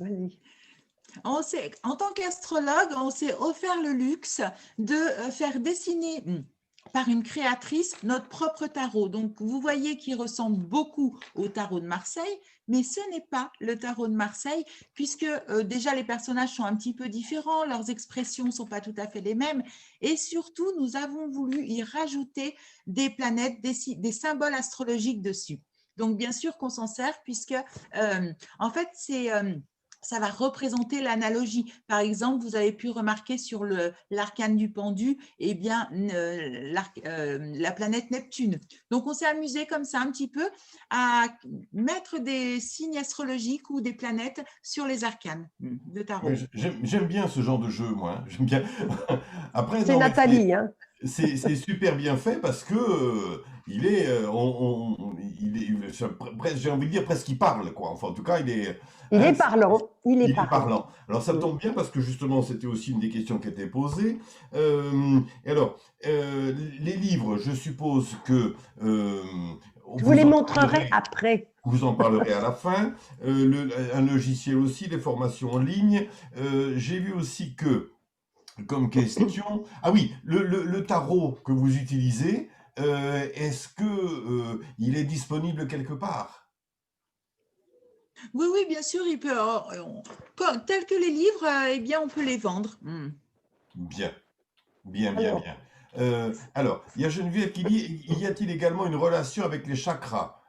Vas-y. en tant qu'astrologue, on s'est offert le luxe de faire dessiner par une créatrice notre propre tarot. Donc, vous voyez qu'il ressemble beaucoup au tarot de Marseille, mais ce n'est pas le tarot de Marseille, puisque déjà les personnages sont un petit peu différents, leurs expressions ne sont pas tout à fait les mêmes, et surtout, nous avons voulu y rajouter des planètes, des symboles astrologiques dessus. Donc, bien sûr qu'on s'en sert, puisque en fait, ça va représenter l'analogie. Par exemple, vous avez pu remarquer sur l'arcane du pendu, eh bien, la planète Neptune. Donc, on s'est amusé comme ça un petit peu à mettre des signes astrologiques ou des planètes sur les arcanes de tarot. J'aime bien ce genre de jeu, moi. J'aime bien. Après, C'est non, mais Nathalie, hein. c'est super bien fait parce que il est, j'ai envie de dire presque il parle, quoi. Enfin, en tout cas, il est. Il Hein, est parlant. Il est il est parlant. parlant. Alors ça tombe bien parce que justement c'était aussi une des questions qui était posée. Et alors, les livres, je suppose que Je vous les montrerai après. vous en parlerez à la fin. Un logiciel aussi, les formations en ligne. J'ai vu aussi que, comme question, ah oui, le tarot que vous utilisez, est-ce que il est disponible quelque part? Oui, oui, bien sûr, il peut, tels que les livres, eh bien, on peut les vendre. Bien, bien, bien, Alors, bien. Alors, il y a Geneviève qui dit, y a-t-il également une relation avec les chakras?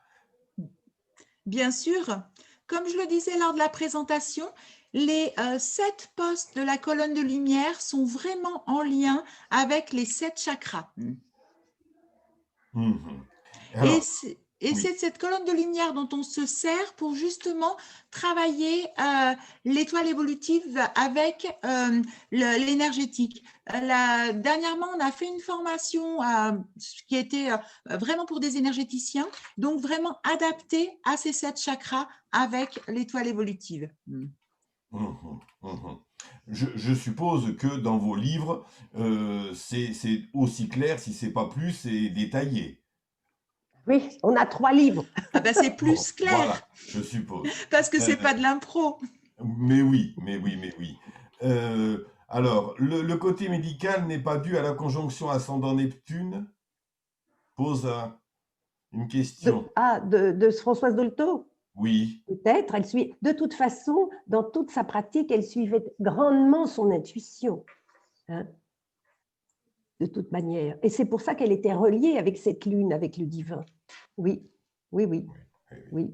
Bien sûr, comme je le disais lors de la présentation, les 7 postes de la colonne de lumière sont vraiment en lien avec les 7 chakras. Mhm. Et Alors, Et Oui. c'est cette colonne de lumière dont on se sert pour justement travailler l'étoile évolutive avec l'énergétique. Dernièrement, on a fait une formation qui était vraiment pour des énergéticiens, donc vraiment adaptée à ces 7 chakras avec l'étoile évolutive. Je suppose que dans vos livres, c'est aussi clair, si c'est pas plus, et détaillé. Oui, on a 3 livres. Ah ben, c'est plus Bon, clair, voilà, je suppose. parce que c'est pas de l'impro. Mais oui, mais oui, mais oui. Alors, le côté médical n'est pas dû à la conjonction ascendant Neptune? Pose une question. De Françoise Dolto. Oui. Peut-être, elle suit. De toute façon, dans toute sa pratique, elle suivait grandement son intuition, hein, de toute manière. Et c'est pour ça qu'elle était reliée avec cette lune, avec le divin. Oui, oui, oui, oui.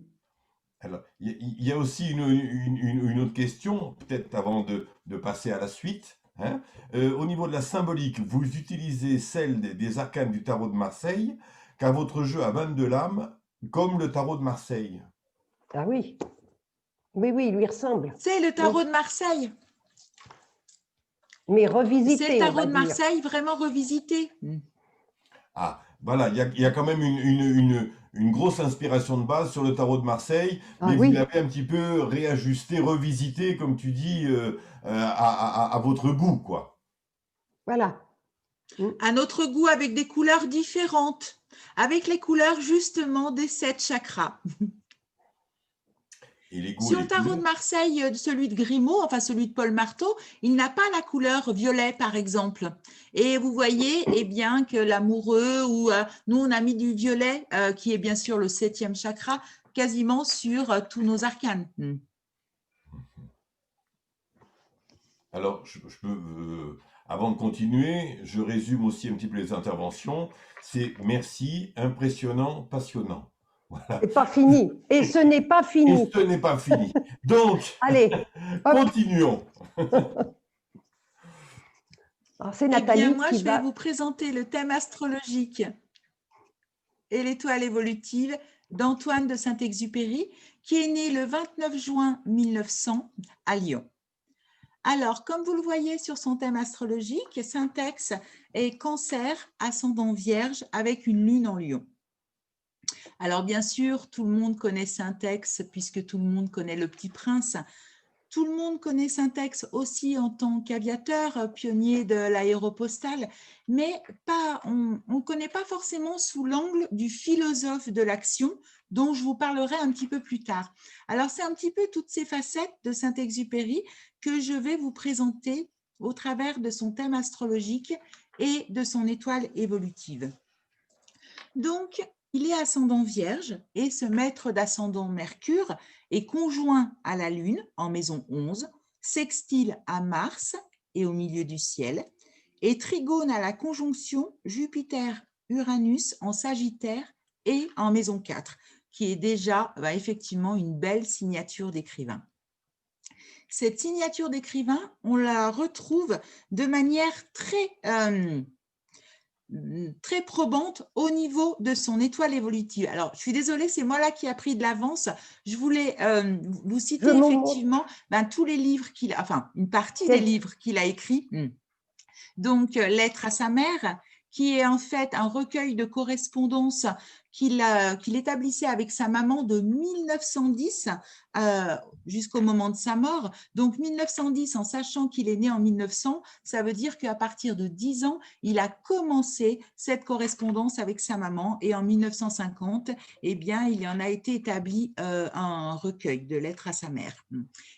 Alors, il y a aussi une autre question, peut-être avant de passer à la suite. Hein. Au niveau de la symbolique, vous utilisez celle des arcanes du tarot de Marseille, car votre jeu a 22 lames, comme le tarot de Marseille. Ah oui, oui, oui, il lui ressemble. C'est le tarot de Marseille. Mais C'est revisité, le on tarot va de dire. Marseille vraiment revisité. Ah, voilà, il y a quand même une grosse inspiration de base sur le tarot de Marseille, Ah mais vous oui, l'avez un petit peu réajusté, revisité, comme tu dis, à votre goût, quoi. voilà. À notre goût, avec des couleurs différentes, avec les couleurs justement des 7 chakras. Et les goûts et Sur les le tarot de couleurs. Marseille, celui de Grimaud, enfin celui de Paul Marteau, il n'a pas la couleur violet, par exemple. Et vous voyez eh bien, que l'amoureux, ou nous, on a mis du violet, qui est bien sûr le 7e chakra, quasiment sur tous nos arcanes. Alors, je peux, avant de continuer, je résume aussi un petit peu les interventions. C'est merci, impressionnant, passionnant. Voilà. C'est pas fini. Et ce n'est pas Et fini. ce n'est pas fini. Donc, Allez, hop. continuons. Alors, c'est Eh bien, Nathalie moi, qui je vais va. vous présenter le thème astrologique et l'étoile évolutive d'Antoine de Saint-Exupéry, qui est né le 29 juin 1900 à Lyon. Alors, comme vous le voyez sur son thème astrologique, Syntex est Cancer, ascendant Vierge, avec une lune en Lion. Alors, bien sûr, tout le monde connaît Syntex, puisque tout le monde connaît le Petit Prince. Tout le monde connaît Syntex aussi en tant qu'aviateur, pionnier de l'aéropostale, mais on ne connaît pas forcément sous l'angle du philosophe de l'action, dont je vous parlerai un petit peu plus tard. Alors, c'est un petit peu toutes ces facettes de Saint-Exupéry que je vais vous présenter au travers de son thème astrologique et de son étoile évolutive. Donc, il est ascendant Vierge et ce maître d'ascendant Mercure est conjoint à la Lune en maison 11, sextile à Mars et au milieu du ciel, et trigone à la conjonction Jupiter-Uranus en Sagittaire et en maison 4, qui est déjà effectivement une belle signature d'écrivain. Cette signature d'écrivain, on la retrouve de manière très probante au niveau de son étoile évolutive. Alors, je suis désolée, c'est moi là qui a pris de l'avance. Je voulais vous citer effectivement tous les livres qu'il a, enfin, une partie des livres qu'il a écrits. Donc, Lettre à sa mère, qui est en fait un recueil de correspondances qu'il établissait avec sa maman de 1910 jusqu'au moment de sa mort. Donc 1910, en sachant qu'il est né en 1900, ça veut dire qu'à partir de 10 ans, il a commencé cette correspondance avec sa maman et en 1950, eh bien, il en a été établi un recueil de lettres à sa mère.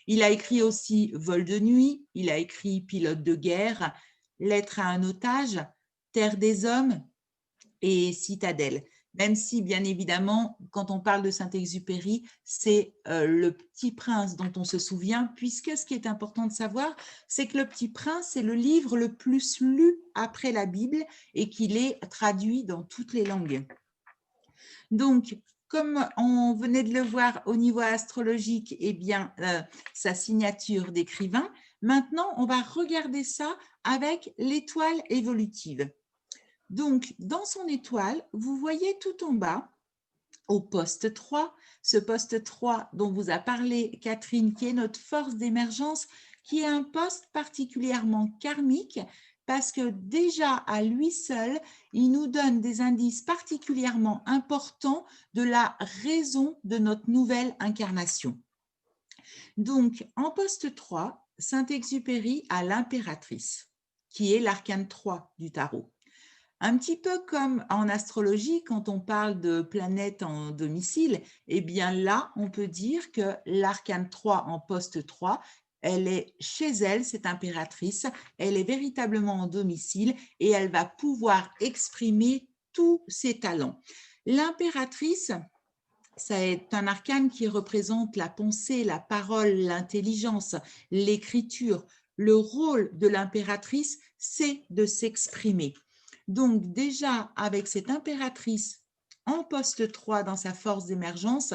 Il a écrit aussi Vol de nuit, il a écrit Pilote de guerre, Lettre à un otage, Terre des hommes et Citadelle. Même si, bien évidemment, quand on parle de Saint-Exupéry, c'est le Petit Prince dont on se souvient, puisque ce qui est important de savoir, c'est que le Petit Prince est le livre le plus lu après la Bible et qu'il est traduit dans toutes les langues. Donc, comme on venait de le voir au niveau astrologique, eh bien, sa signature d'écrivain, maintenant, on va regarder ça avec l'étoile évolutive. Donc, dans son étoile, vous voyez tout en bas, au poste 3. Ce poste 3 dont vous a parlé Catherine, qui est notre force d'émergence, qui est un poste particulièrement karmique parce que déjà à lui seul, il nous donne des indices particulièrement importants de la raison de notre nouvelle incarnation. Donc, en poste 3, Saint-Exupéry a l'impératrice, qui est l'arcane 3 du tarot. Un petit peu comme en astrologie, quand on parle de planète en domicile, eh bien là, on peut dire que l'arcane 3 en poste 3, elle est chez elle, cette impératrice, elle est véritablement en domicile et elle va pouvoir exprimer tous ses talents. L'impératrice, c'est un arcane qui représente la pensée, la parole, l'intelligence, l'écriture. Le rôle de l'impératrice, c'est de s'exprimer. Donc déjà, avec cette impératrice en poste 3 dans sa force d'émergence,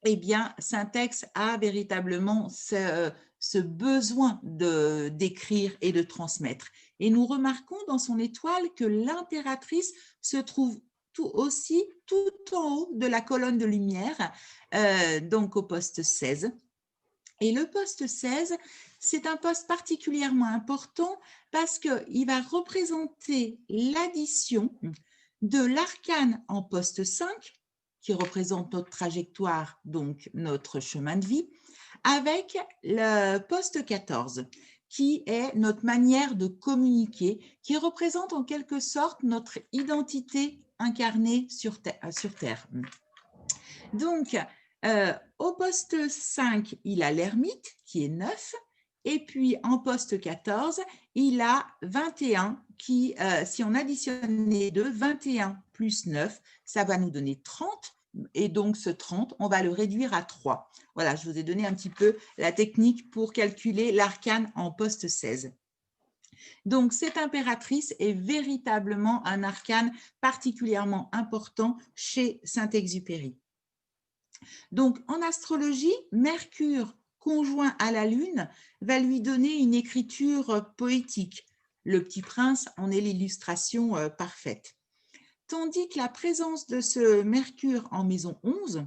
eh bien, Syntex a véritablement ce besoin d'écrire et de transmettre. Et nous remarquons dans son étoile que l'impératrice se trouve aussi tout en haut de la colonne de lumière, donc au poste 16. Et le poste 16, c'est un poste particulièrement important parce qu'il va représenter l'addition de l'arcane en poste 5, qui représente notre trajectoire, donc notre chemin de vie, avec le poste 14, qui est notre manière de communiquer, qui représente en quelque sorte notre identité incarnée sur Terre. Donc, au poste 5, il a l'ermite, qui est 9, et puis en poste 14, il a 21, qui, si on additionne les deux, 21 plus 9, ça va nous donner 30, et donc ce 30, on va le réduire à 3. Voilà, je vous ai donné un petit peu la technique pour calculer l'arcane en poste 16. Donc, cette impératrice est véritablement un arcane particulièrement important chez Saint-Exupéry. Donc, en astrologie, Mercure conjoint à la Lune va lui donner une écriture poétique. Le Petit Prince en est l'illustration parfaite. Tandis que la présence de ce Mercure en maison 11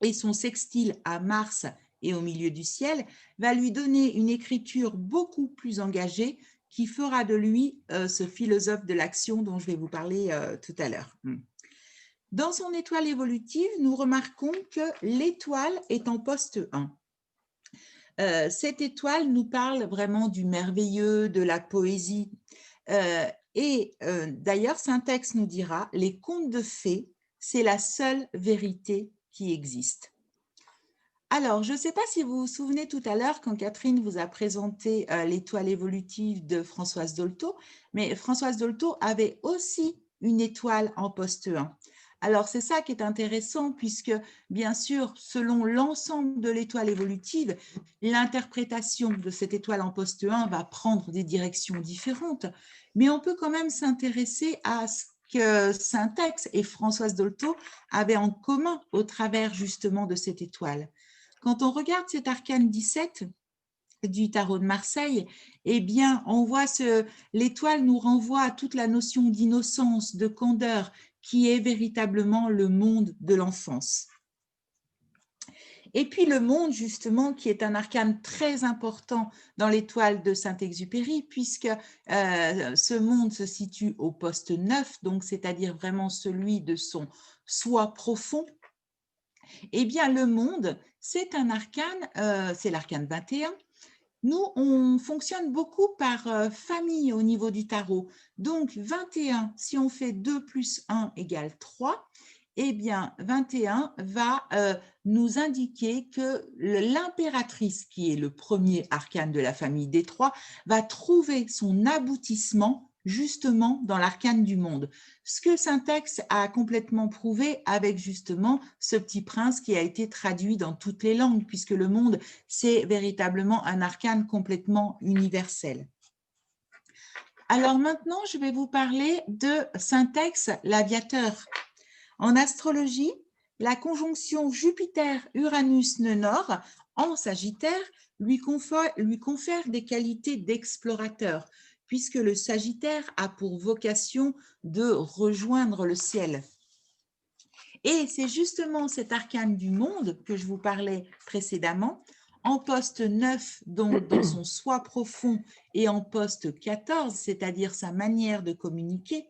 et son sextile à Mars et au milieu du ciel va lui donner une écriture beaucoup plus engagée qui fera de lui ce philosophe de l'action dont je vais vous parler tout à l'heure. Dans son étoile évolutive, nous remarquons que l'étoile est en poste 1. Cette étoile nous parle vraiment du merveilleux, de la poésie. D'ailleurs, Syntex nous dira, les contes de fées, c'est la seule vérité qui existe. Alors, je ne sais pas si vous vous souvenez tout à l'heure quand Catherine vous a présenté l'étoile évolutive de Françoise Dolto, mais Françoise Dolto avait aussi une étoile en poste 1. Alors, c'est ça qui est intéressant puisque, bien sûr, selon l'ensemble de l'étoile évolutive, l'interprétation de cette étoile en poste 1 va prendre des directions différentes, mais on peut quand même s'intéresser à ce que Syntex et Françoise Dolto avaient en commun au travers justement de cette étoile. Quand on regarde cet arcane 17 du tarot de Marseille, eh bien, on voit l'étoile nous renvoie à toute la notion d'innocence, de candeur, qui est véritablement le monde de l'enfance. Et puis le monde, justement, qui est un arcane très important dans l'étoile de Saint-Exupéry, puisque ce monde se situe au poste 9, donc c'est-à-dire vraiment celui de son soi profond. Eh bien, le monde, c'est un arcane, c'est l'arcane 21. Nous, on fonctionne beaucoup par famille au niveau du tarot. Donc, 21, si on fait 2 plus 1 égale 3, eh bien, 21 va nous indiquer que l'impératrice, qui est le premier arcane de la famille des 3, va trouver son aboutissement justement dans l'arcane du monde. Ce que Syntex a complètement prouvé avec justement ce Petit Prince qui a été traduit dans toutes les langues, puisque le monde, c'est véritablement un arcane complètement universel. Alors maintenant, je vais vous parler de Syntex, l'aviateur. En astrologie, la conjonction Jupiter-Uranus-Nœud-Nord en Sagittaire lui confère des qualités d'explorateur, puisque le Sagittaire a pour vocation de rejoindre le ciel. Et c'est justement cet arcane du monde que je vous parlais précédemment, en poste 9, donc dans son soi profond, et en poste 14, c'est-à-dire sa manière de communiquer,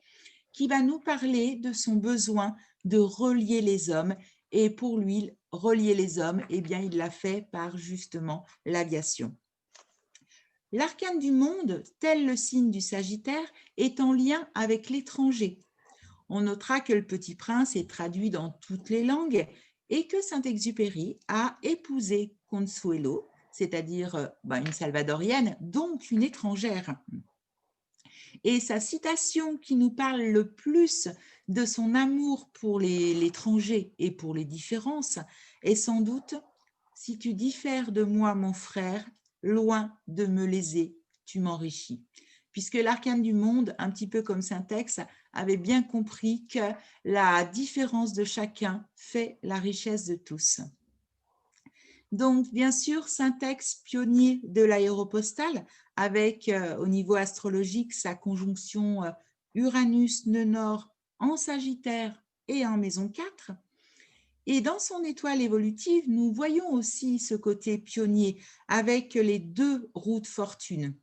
qui va nous parler de son besoin de relier les hommes. Et pour lui, relier les hommes, eh bien, il l'a fait par justement l'aviation. L'arcane du monde, tel le signe du Sagittaire, est en lien avec l'étranger. On notera que le Petit Prince est traduit dans toutes les langues et que Saint-Exupéry a épousé Consuelo, c'est-à-dire une salvadorienne, donc une étrangère. Et sa citation qui nous parle le plus de son amour pour l'étranger et pour les différences est sans doute « Si tu diffères de moi, mon frère, loin de me léser, tu m'enrichis ». Puisque l'arcane du monde, un petit peu comme Saint-Ex, avait bien compris que la différence de chacun fait la richesse de tous. Donc, bien sûr, Saint-Ex, pionnier de l'aéropostale, avec au niveau astrologique sa conjonction Uranus-nœud nord en Sagittaire et en maison 4. Et dans son étoile évolutive, nous voyons aussi ce côté pionnier avec les 2 roues de fortune.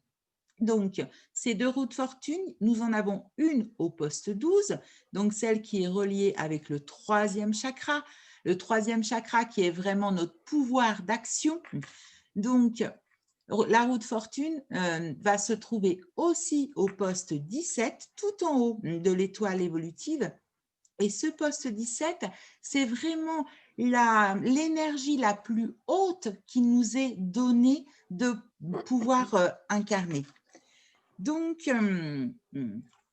Donc, ces 2 roues de fortune, nous en avons une au poste 12, donc celle qui est reliée avec le 3e chakra. Le 3e chakra qui est vraiment notre pouvoir d'action. Donc, la roue de fortune va se trouver aussi au poste 17, tout en haut de l'étoile évolutive. Et ce poste 17, c'est vraiment l'énergie la plus haute qui nous est donnée de pouvoir incarner. Donc,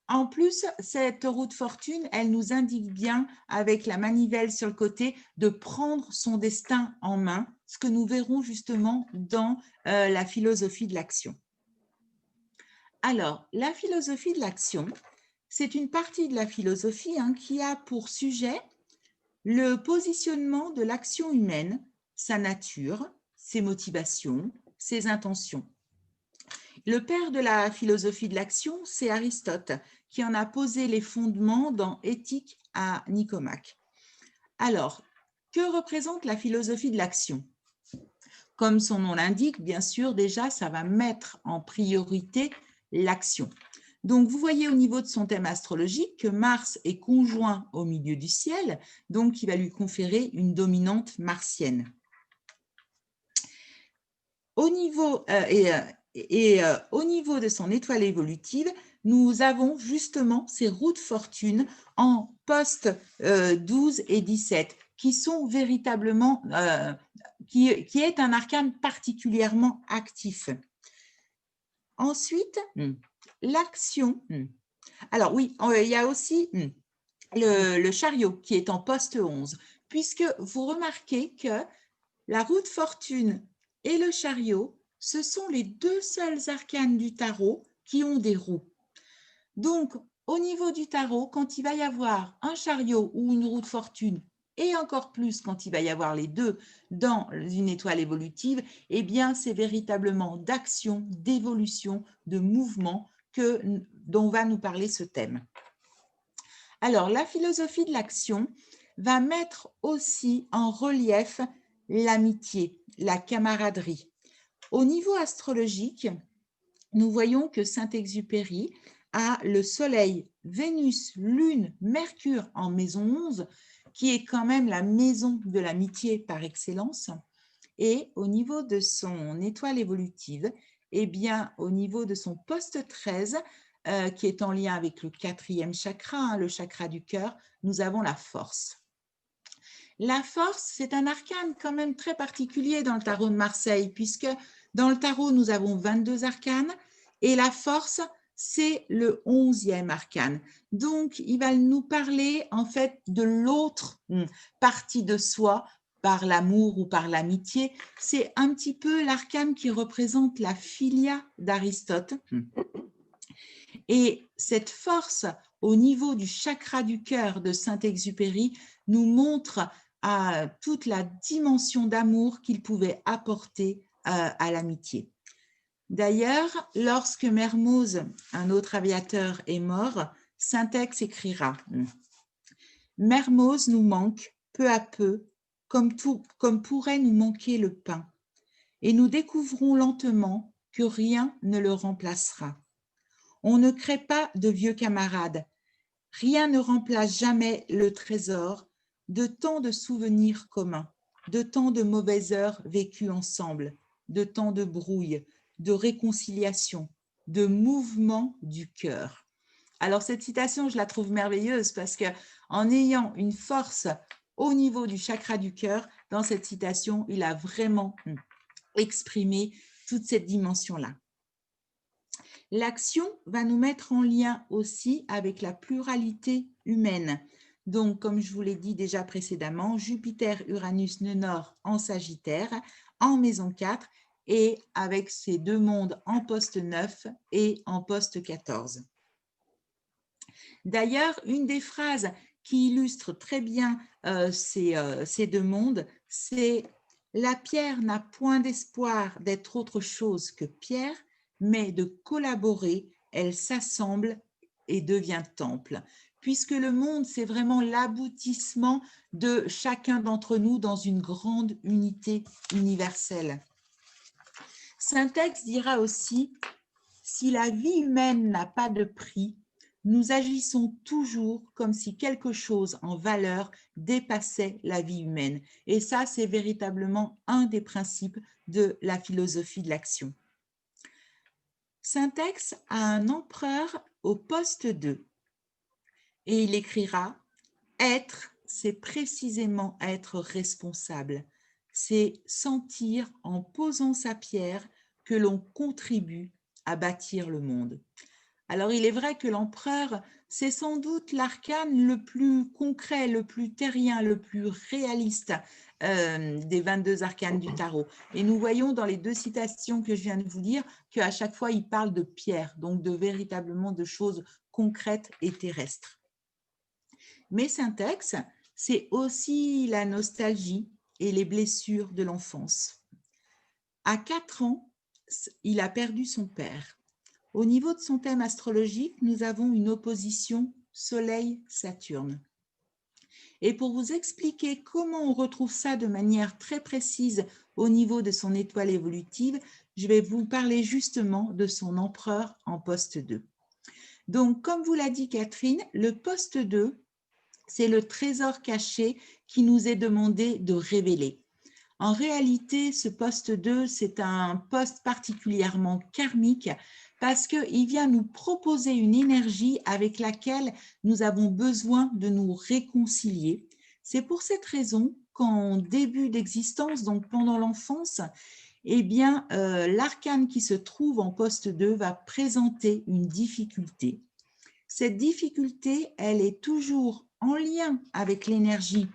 en plus, cette roue de fortune, elle nous indique bien, avec la manivelle sur le côté, de prendre son destin en main, ce que nous verrons justement dans la philosophie de l'action. Alors, la philosophie de l'action, c'est une partie de la philosophie qui a pour sujet le positionnement de l'action humaine, sa nature, ses motivations, ses intentions. Le père de la philosophie de l'action, c'est Aristote, qui en a posé les fondements dans Éthique à Nicomaque. Alors, que représente la philosophie de l'action? Comme son nom l'indique, bien sûr, déjà, ça va mettre en priorité l'action. Donc, vous voyez au niveau de son thème astrologique que Mars est conjoint au milieu du ciel, donc il va lui conférer une dominante martienne. Au niveau, au niveau de son étoile évolutive, nous avons justement ces roues de fortune en poste 12 et 17, qui sont véritablement, qui est un arcane particulièrement actif. Ensuite, l'action. Alors oui, il y a aussi le chariot qui est en poste 11, puisque vous remarquez que la roue de fortune et le chariot, ce sont les 2 seuls arcanes du tarot qui ont des roues. Donc, au niveau du tarot, quand il va y avoir un chariot ou une roue de fortune, et encore plus quand il va y avoir les 2 dans une étoile évolutive, eh bien, c'est véritablement d'action, d'évolution, de mouvement dont va nous parler ce thème. Alors, la philosophie de l'action va mettre aussi en relief l'amitié, la camaraderie. Au niveau astrologique, nous voyons que Saint-Exupéry a le Soleil, Vénus, Lune, Mercure en maison 11, qui est quand même la maison de l'amitié par excellence. Et au niveau de son étoile évolutive, eh bien, au niveau de son poste 13, qui est en lien avec le 4e chakra, le chakra du cœur, nous avons la force. La force, c'est un arcane quand même très particulier dans le tarot de Marseille, puisque dans le tarot, nous avons 22 arcanes et la force, c'est le 11e arcane. Donc, il va nous parler en fait de l'autre partie de soi, par l'amour ou par l'amitié. C'est un petit peu l'arcane qui représente la philia d'Aristote. Et cette force au niveau du chakra du cœur de Saint-Exupéry nous montre toute la dimension d'amour qu'il pouvait apporter à l'amitié. D'ailleurs, lorsque Mermoz, un autre aviateur, est mort, Saint-Ex écrira Mermoz nous manque peu à peu, comme pourrait nous manquer le pain. Et nous découvrons lentement que rien ne le remplacera. On ne crée pas de vieux camarades. Rien ne remplace jamais le trésor de tant de souvenirs communs, de tant de mauvaises heures vécues ensemble, de tant de brouilles, de réconciliation, de mouvement du cœur. Alors cette citation, je la trouve merveilleuse parce que en ayant une force au niveau du chakra du cœur, dans cette citation, il a vraiment exprimé toute cette dimension-là. L'action va nous mettre en lien aussi avec la pluralité humaine. Donc, comme je vous l'ai dit déjà précédemment, Jupiter, Uranus, nœud nord en Sagittaire, en maison 4 et avec ces deux mondes en poste 9 et en poste 14. D'ailleurs, une des phrases qui illustre très bien ces deux mondes, c'est « La pierre n'a point d'espoir d'être autre chose que pierre, mais de collaborer, elle s'assemble et devient temple. » Puisque le monde, c'est vraiment l'aboutissement de chacun d'entre nous dans une grande unité universelle. Saint-Ex dira aussi « Si la vie humaine n'a pas de prix, nous agissons toujours comme si quelque chose en valeur dépassait la vie humaine. » Et ça, c'est véritablement un des principes de la philosophie de l'action. Saint-Ex a un empereur au poste 2 et il écrira « Être, c'est précisément être responsable. C'est sentir en posant sa pierre que l'on contribue à bâtir le monde. » Alors, il est vrai que l'empereur, c'est sans doute l'arcane le plus concret, le plus terrien, le plus réaliste des 22 arcanes du tarot. Et nous voyons dans les deux citations que je viens de vous dire qu'à chaque fois, il parle de pierre, donc de véritablement de choses concrètes et terrestres. Mais Saint-Ex, c'est aussi la nostalgie et les blessures de l'enfance. À 4 ans, il a perdu son père. Au niveau de son thème astrologique, nous avons une opposition Soleil-Saturne. Et pour vous expliquer comment on retrouve ça de manière très précise au niveau de son étoile évolutive, je vais vous parler justement de son empereur en poste 2. Donc, comme vous l'a dit Catherine, le poste 2, c'est le trésor caché qui nous est demandé de révéler. En réalité, ce poste 2, c'est un poste particulièrement karmique parce qu'il vient nous proposer une énergie avec laquelle nous avons besoin de nous réconcilier. C'est pour cette raison qu'en début d'existence, donc pendant l'enfance, eh bien, l'arcane qui se trouve en poste 2 va présenter une difficulté. Cette difficulté, elle est toujours en lien avec l'énergie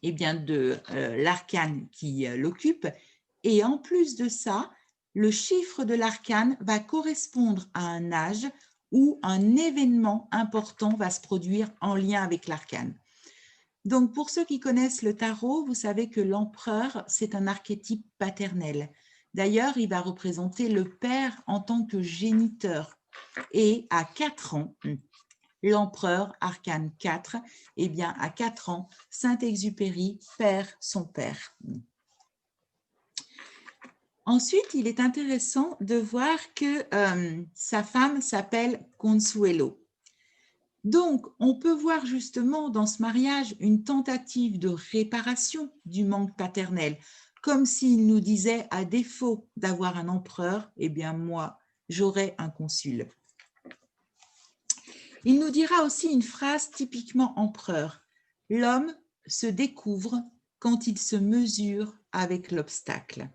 de l'arcane qui l'occupe. Et en plus de ça, le chiffre de l'arcane va correspondre à un âge où un événement important va se produire en lien avec l'arcane. Donc, pour ceux qui connaissent le tarot, vous savez que l'empereur, c'est un archétype paternel. D'ailleurs, il va représenter le père en tant que géniteur. Et à 4 ans, l'empereur, arcane 4, eh bien, à 4 ans, Saint-Exupéry perd son père. Ensuite, il est intéressant de voir que sa femme s'appelle Consuelo. Donc, on peut voir justement dans ce mariage une tentative de réparation du manque paternel, comme s'il nous disait, à défaut d'avoir un empereur, eh bien moi, j'aurai un consul. Il nous dira aussi une phrase typiquement empereur. L'homme se découvre quand il se mesure avec l'obstacle.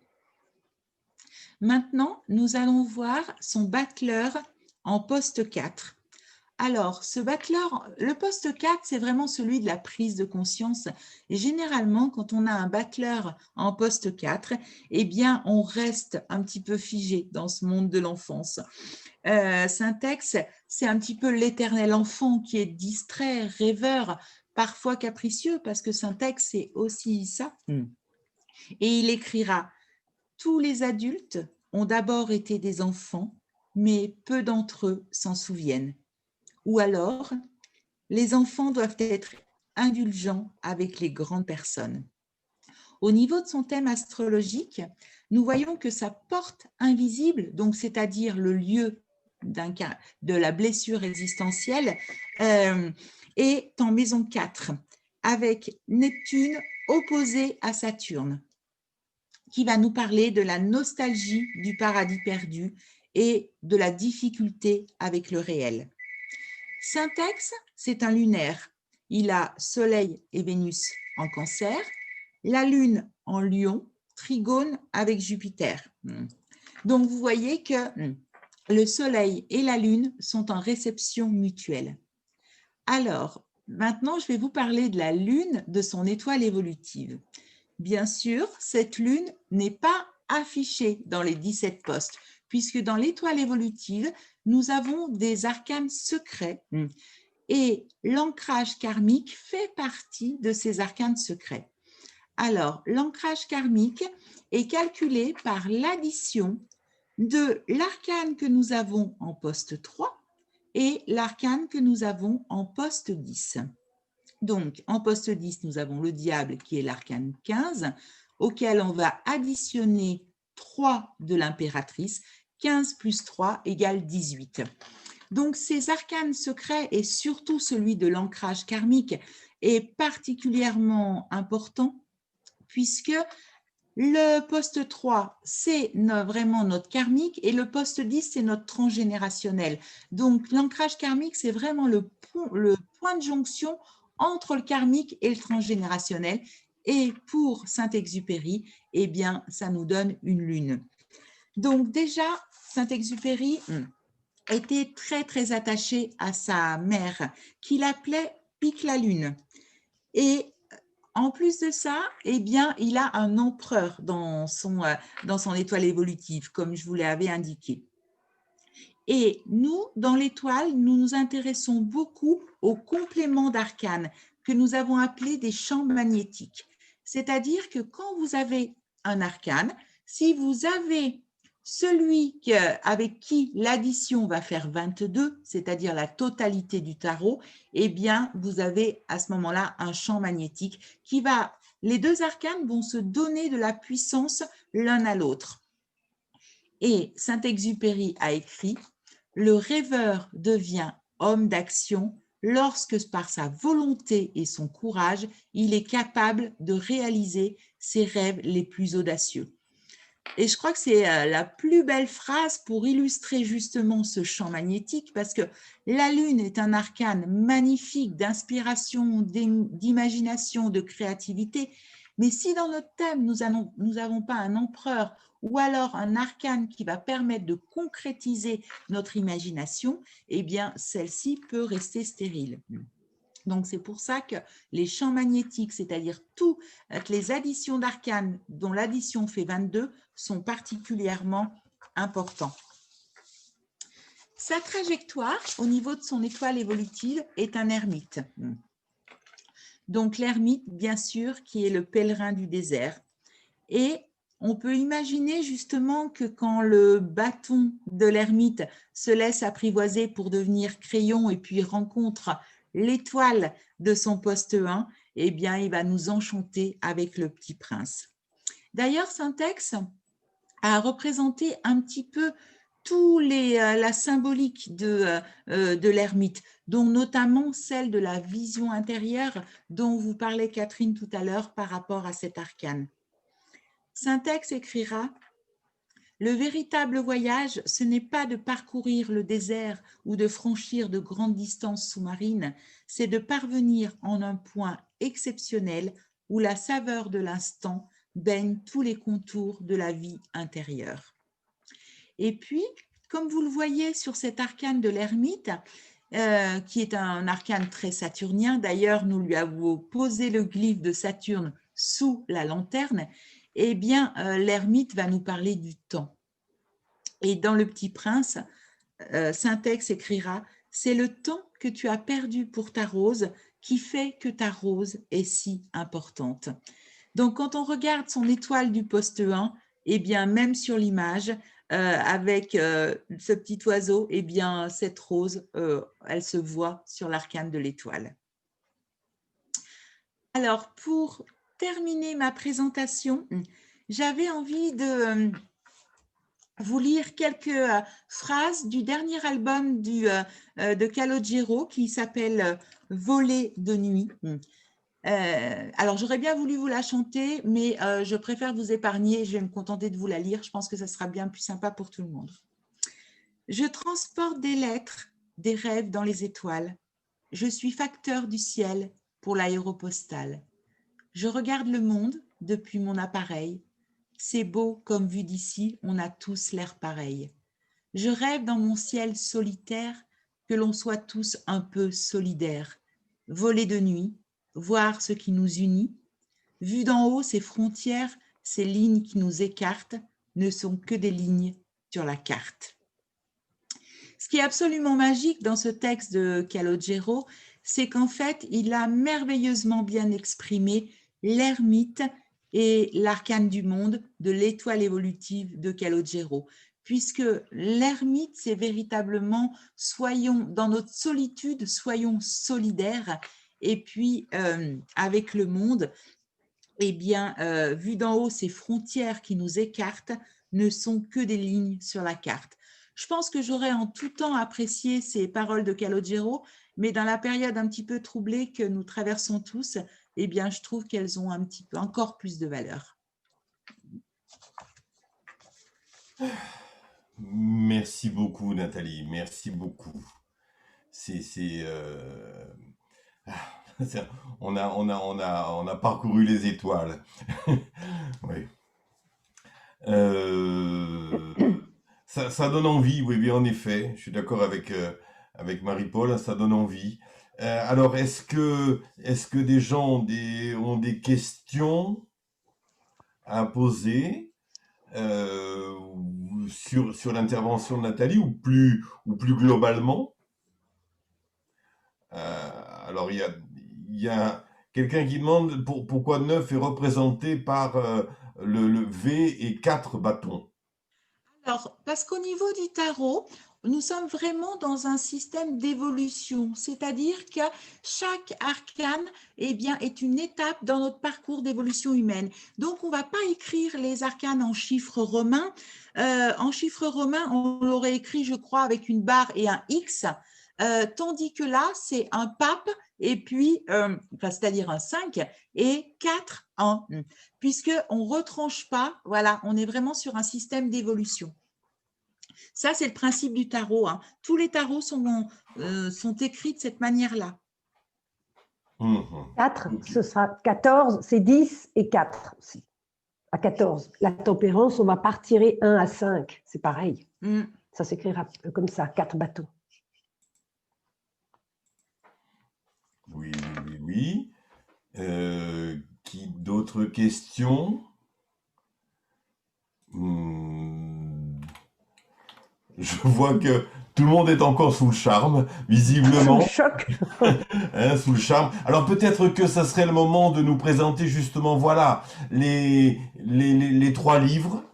Maintenant, nous allons voir son battleur en poste 4. Alors, ce battleur, le poste 4, c'est vraiment celui de la prise de conscience. Et généralement, quand on a un battleur en poste 4, eh bien, on reste un petit peu figé dans ce monde de l'enfance. Saint-Ex, c'est un petit peu l'éternel enfant qui est distrait, rêveur, parfois capricieux, parce que Saint-Ex, c'est aussi ça. Et il écrira « Tous les adultes ont d'abord été des enfants, mais peu d'entre eux s'en souviennent. » Ou alors, « Les enfants doivent être indulgent avec les grandes personnes. Au niveau de son thème astrologique, nous voyons que sa porte invisible, donc c'est-à-dire le lieu de la blessure existentielle, est en maison 4, avec Neptune opposé à Saturne, qui va nous parler de la nostalgie du paradis perdu et de la difficulté avec le réel. Syntex, c'est un lunaire. Il a Soleil et Vénus en Cancer, la Lune en Lion, trigone avec Jupiter. Donc, vous voyez que le Soleil et la Lune sont en réception mutuelle. Alors, maintenant, je vais vous parler de la Lune, de son étoile évolutive. Bien sûr, cette Lune n'est pas affichée dans les 17 postes, puisque dans l'étoile évolutive, nous avons des arcanes secrets et l'ancrage karmique fait partie de ces arcanes secrets. Alors, l'ancrage karmique est calculé par l'addition de l'arcane que nous avons en poste 3 et l'arcane que nous avons en poste 10. Donc, en poste 10, nous avons le diable qui est l'arcane 15, auquel on va additionner 3 de l'impératrice. 15 plus 3 égale 18. Donc, ces arcanes secrets et surtout celui de l'ancrage karmique est particulièrement important puisque le poste 3, c'est vraiment notre karmique et le poste 10, c'est notre transgénérationnel. Donc, l'ancrage karmique, c'est vraiment le point de jonction entre le karmique et le transgénérationnel. Et pour Saint-Exupéry, eh bien, ça nous donne une lune. Donc, déjà, Saint-Exupéry était très, très attaché à sa mère, qu'il appelait Pique la Lune. Et en plus de ça, eh bien, il a un empereur dans son étoile évolutive, comme je vous l'avais indiqué. Et nous, dans l'étoile, nous nous intéressons beaucoup aux compléments d'arcanes que nous avons appelés des champs magnétiques. C'est-à-dire que quand vous avez un arcane, si vous avez celui avec qui l'addition va faire 22, c'est-à-dire la totalité du tarot, eh bien, vous avez à ce moment-là un champ magnétique qui va… Les deux arcanes vont se donner de la puissance l'un à l'autre. Et Saint-Exupéry a écrit « Le rêveur devient homme d'action lorsque par sa volonté et son courage, il est capable de réaliser ses rêves les plus audacieux. » Et je crois que c'est la plus belle phrase pour illustrer justement ce champ magnétique parce que la Lune est un arcane magnifique d'inspiration, d'imagination, de créativité. Mais si dans notre thème, nous n'avons pas un empereur ou alors un arcane qui va permettre de concrétiser notre imagination, eh bien, celle-ci peut rester stérile. Donc, c'est pour ça que les champs magnétiques, c'est-à-dire toutes les additions d'arcanes dont l'addition fait 22, sont particulièrement importants. Sa trajectoire, au niveau de son étoile évolutive, est un ermite. Donc, l'ermite, bien sûr, qui est le pèlerin du désert. Et on peut imaginer justement que quand le bâton de l'ermite se laisse apprivoiser pour devenir crayon et puis rencontre l'étoile de son poste 1, eh bien, il va nous enchanter avec le petit prince. D'ailleurs, Syntex a représenté un petit peu la symbolique de l'ermite, dont notamment celle de la vision intérieure dont vous parlait Catherine tout à l'heure par rapport à cet arcane. Syntex écrira « Le véritable voyage, ce n'est pas de parcourir le désert ou de franchir de grandes distances sous-marines, c'est de parvenir en un point exceptionnel où la saveur de l'instant baigne tous les contours de la vie intérieure. » Et puis, comme vous le voyez sur cet arcane de l'ermite, qui est un arcane très saturnien, d'ailleurs, nous lui avons posé le glyphe de Saturne sous la lanterne, eh bien, l'ermite va nous parler du temps. Et dans Le Petit Prince, Syntex écrira « C'est le temps que tu as perdu pour ta rose qui fait que ta rose est si importante. » Donc, quand on regarde son étoile du poste 1, eh bien, même sur l'image, avec ce petit oiseau, eh bien, cette rose, elle se voit sur l'arcane de l'étoile. Alors, pour terminer ma présentation, j'avais envie de vous lire quelques phrases du dernier album de Calogero qui s'appelle Voler de nuit. Alors, j'aurais bien voulu vous la chanter, mais je préfère vous épargner. Je vais me contenter de vous la lire. Je pense que ça sera bien plus sympa pour tout le monde. Je transporte des lettres, des rêves dans les étoiles. Je suis facteur du ciel pour l'aéropostale. Je regarde le monde depuis mon appareil. C'est beau comme vu d'ici, on a tous l'air pareil. Je rêve dans mon ciel solitaire que l'on soit tous un peu solidaires. Voler de nuit, voir ce qui nous unit. Vu d'en haut, ces frontières, ces lignes qui nous écartent, ne sont que des lignes sur la carte. Ce qui est absolument magique dans ce texte de Calogero, c'est qu'en fait, il a merveilleusement bien exprimé l'ermite et l'arcane du monde de l'étoile évolutive de Calogero. Puisque l'ermite, c'est véritablement soyons dans notre solitude, soyons solidaires, et puis avec le monde, eh bien, vu d'en haut, ces frontières qui nous écartent ne sont que des lignes sur la carte. Je pense que j'aurais en tout temps apprécié ces paroles de Calogero, mais dans la période un petit peu troublée que nous traversons tous, eh bien, je trouve qu'elles ont un petit peu encore plus de valeur. Merci beaucoup, Nathalie. Merci beaucoup. On a parcouru les étoiles. Oui. Ça donne envie, oui, en effet. Je suis d'accord avec Marie-Paul, ça donne envie. Alors, est-ce que des gens ont des questions à poser sur l'intervention de Nathalie ou plus globalement? Alors, il y a quelqu'un qui demande pourquoi 9 est représenté par le V et 4 bâtons. Alors, parce qu'au niveau du tarot, nous sommes vraiment dans un système d'évolution, c'est-à-dire que chaque arcane est une étape dans notre parcours d'évolution humaine. Donc, on ne va pas écrire les arcanes en chiffres romains. En chiffres romains, on l'aurait écrit, je crois, avec une barre et un X, tandis que là, c'est un pape et puis, c'est-à-dire un 5 et 4 en puisqu'on ne retranche pas, voilà, on est vraiment sur un système d'évolution. Ça, c'est le principe du tarot. Hein. Tous les tarots sont écrits de cette manière-là. 4, ce sera 14, c'est 10 et 4 aussi. À 14. La tempérance, on va pas retirer 1 à 5. C'est pareil. Ça s'écrira comme ça, 4 bateaux. Oui. Qui d'autres questions? Je vois que tout le monde est encore sous le charme, visiblement. Sous le choc. Sous le charme. Alors peut-être que ça serait le moment de nous présenter justement, voilà, les 3 livres.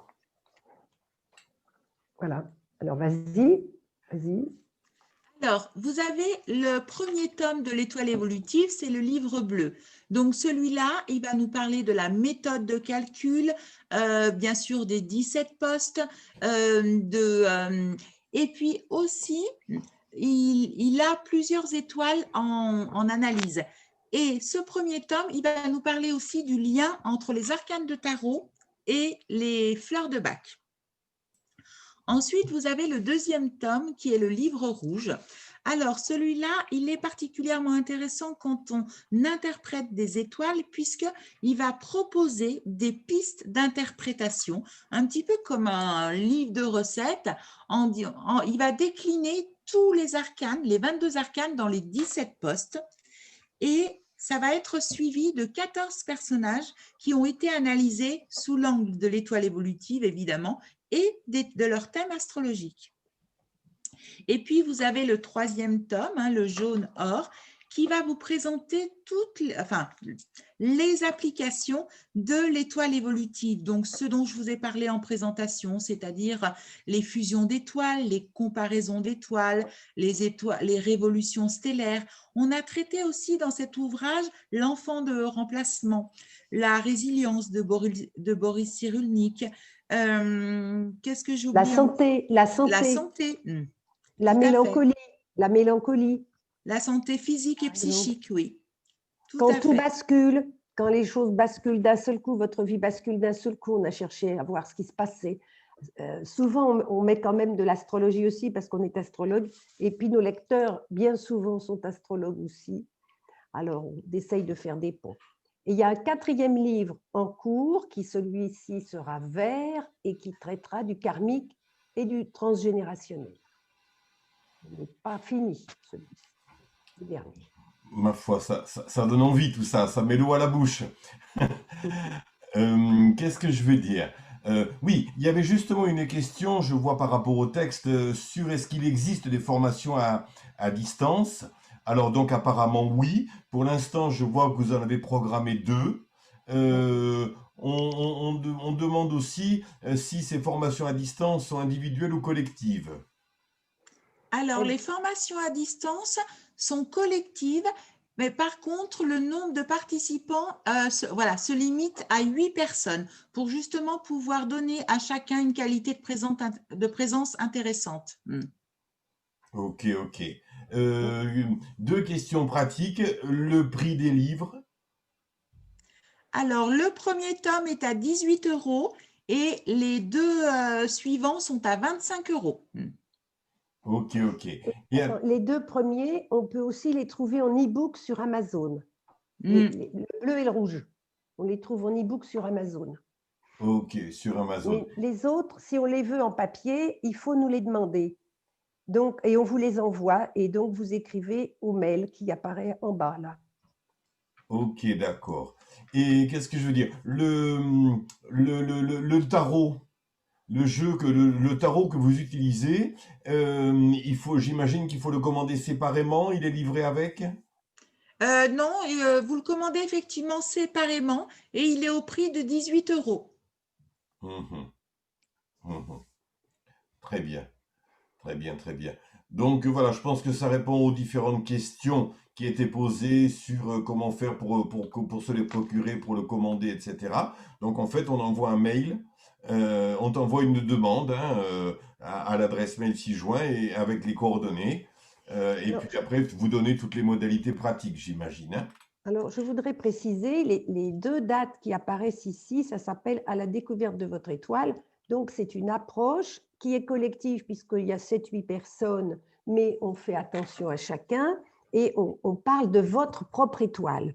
Voilà. Alors vas-y. Alors, vous avez le premier tome de l'étoile évolutive, c'est le livre bleu. Donc, celui-là, il va nous parler de la méthode de calcul, bien sûr des 17 postes, et puis aussi, il a plusieurs étoiles en analyse. Et ce premier tome, il va nous parler aussi du lien entre les arcanes de tarot et les fleurs de Bach. Ensuite, vous avez le deuxième tome qui est le livre rouge. Alors, celui-là, il est particulièrement intéressant quand on interprète des étoiles puisqu'il va proposer des pistes d'interprétation, un petit peu comme un livre de recettes. Il va décliner tous les arcanes, les 22 arcanes dans les 17 postes et ça va être suivi de 14 personnages qui ont été analysés sous l'angle de l'étoile évolutive, évidemment, et de leur thème astrologique. Et puis, vous avez le troisième tome, le jaune or, qui va vous présenter les applications de l'étoile évolutive. Donc, ce dont je vous ai parlé en présentation, c'est-à-dire les fusions d'étoiles, les comparaisons d'étoiles, les révolutions stellaires. On a traité aussi dans cet ouvrage l'enfant de remplacement, la résilience de Boris Cyrulnik. Qu'est-ce que j'oublie? La santé, La santé. La Tout à fait. mélancolie, la mélancolie. La santé physique et Par exemple. psychique, oui. Quand à tout fait. bascule, quand les choses basculent d'un seul coup, votre vie bascule d'un seul coup, on a cherché à voir ce qui se passait. Souvent, on met quand même de l'astrologie aussi parce qu'on est astrologue. Et puis, nos lecteurs, bien souvent, sont astrologues aussi. Alors, on essaye de faire des ponts. Et il y a un 4e livre en cours qui, celui-ci, sera vert et qui traitera du karmique et du transgénérationnel. Il n'est pas fini, celui-ci, le dernier. Ma foi, ça donne envie tout ça, ça met l'eau à la bouche. Qu'est-ce que je veux dire? Oui, il y avait justement une question, je vois par rapport au texte, sur est-ce qu'il existe des formations à distance? Alors donc apparemment oui, pour l'instant je vois que vous en avez programmé 2. On demande aussi si ces formations à distance sont individuelles ou collectives. Alors, les formations à distance sont collectives, mais par contre, le nombre de participants se limite à 8 personnes pour justement pouvoir donner à chacun une qualité de présence intéressante. Ok. 2 questions pratiques. Le prix des livres? Alors, le premier tome est à 18 € et les 2 suivants sont à 25 €. Ok. Les 2 premiers, on peut aussi les trouver en e-book sur Amazon. Le bleu et le rouge. On les trouve en e-book sur Amazon. Ok, sur Amazon. Les autres, si on les veut en papier, il faut nous les demander. Donc, et on vous les envoie. Et donc, vous écrivez au mail qui apparaît en bas, là. Ok, d'accord. Et qu'est-ce que je veux dire? Le tarot, le tarot que vous utilisez, j'imagine qu'il faut le commander séparément, il est livré avec? Non, vous le commandez effectivement séparément et il est au prix de 18 €. Mhm. Très bien. Donc voilà, je pense que ça répond aux différentes questions qui étaient posées sur comment faire pour se les procurer, pour le commander, etc. Donc en fait, on envoie un mail, on t'envoie une demande à l'adresse mail ci-joint et avec les coordonnées. Et puis après, vous donnez toutes les modalités pratiques, j'imagine. Hein. Alors, je voudrais préciser, les 2 dates qui apparaissent ici, ça s'appelle « À la découverte de votre étoile ». Donc, c'est une approche qui est collective puisqu'il y a 7-8 personnes, mais on fait attention à chacun et on parle de votre propre étoile.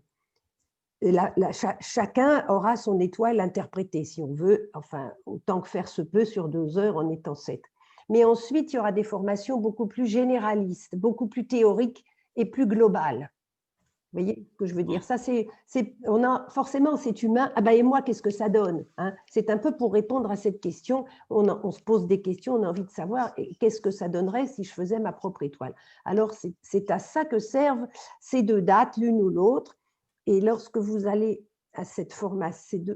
Chacun aura son étoile interprétée, si on veut, enfin, autant que faire se peut sur 2 heures en étant 7. Mais ensuite, il y aura des formations beaucoup plus généralistes, beaucoup plus théoriques et plus globales. Vous voyez ce que je veux dire? Ça, forcément, c'est humain. Ah ben, et moi, qu'est-ce que ça donne, hein? C'est un peu pour répondre à cette question. On se pose des questions, on a envie de savoir qu'est-ce que ça donnerait si je faisais ma propre étoile. Alors, c'est à ça que servent ces 2 dates, l'une ou l'autre. Et lorsque vous allez à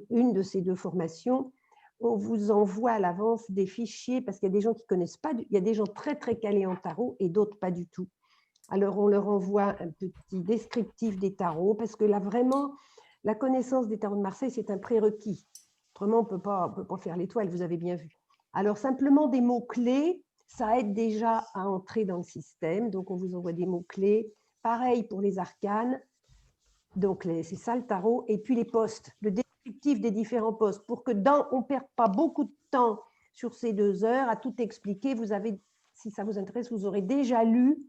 une de ces 2 formations, on vous envoie à l'avance des fichiers parce qu'il y a des gens qui ne connaissent pas, il y a des gens très, très calés en tarot et d'autres pas du tout. Alors, on leur envoie un petit descriptif des tarots parce que là, vraiment, la connaissance des tarots de Marseille, c'est un prérequis. Autrement, on ne peut pas faire l'étoile, vous avez bien vu. Alors, simplement des mots-clés, ça aide déjà à entrer dans le système. Donc, on vous envoie des mots-clés. Pareil pour les arcanes. Donc, c'est ça le tarot. Et puis, les postes, le descriptif des différents postes pour que on ne perde pas beaucoup de temps sur ces 2 heures à tout expliquer. Si ça vous intéresse, vous aurez déjà lu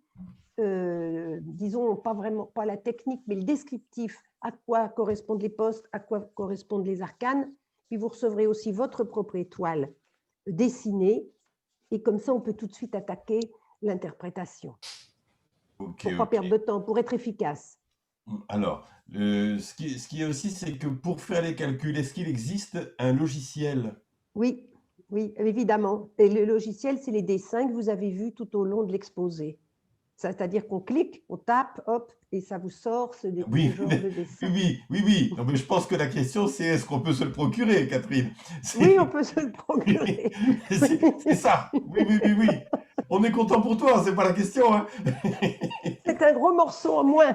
disons, pas la technique, mais le descriptif, à quoi correspondent les postes, à quoi correspondent les arcanes. Puis vous recevrez aussi votre propre étoile dessinée. Et comme ça, on peut tout de suite attaquer l'interprétation. Pour ne pas perdre de temps, pour être efficace. Alors, ce qui est aussi, c'est que pour faire les calculs, est-ce qu'il existe un logiciel? Oui, évidemment. Et le logiciel, c'est les dessins que vous avez vus tout au long de l'exposé. C'est-à-dire qu'on clique, on tape, hop, et ça vous sort ce Oui, genre de dessin. oui. Non, mais je pense que la question, c'est est-ce qu'on peut se le procurer, Catherine? Oui, on peut se le procurer. C'est ça. Oui. On est content pour toi, c'est pas la question, hein. C'est un gros morceau en moins.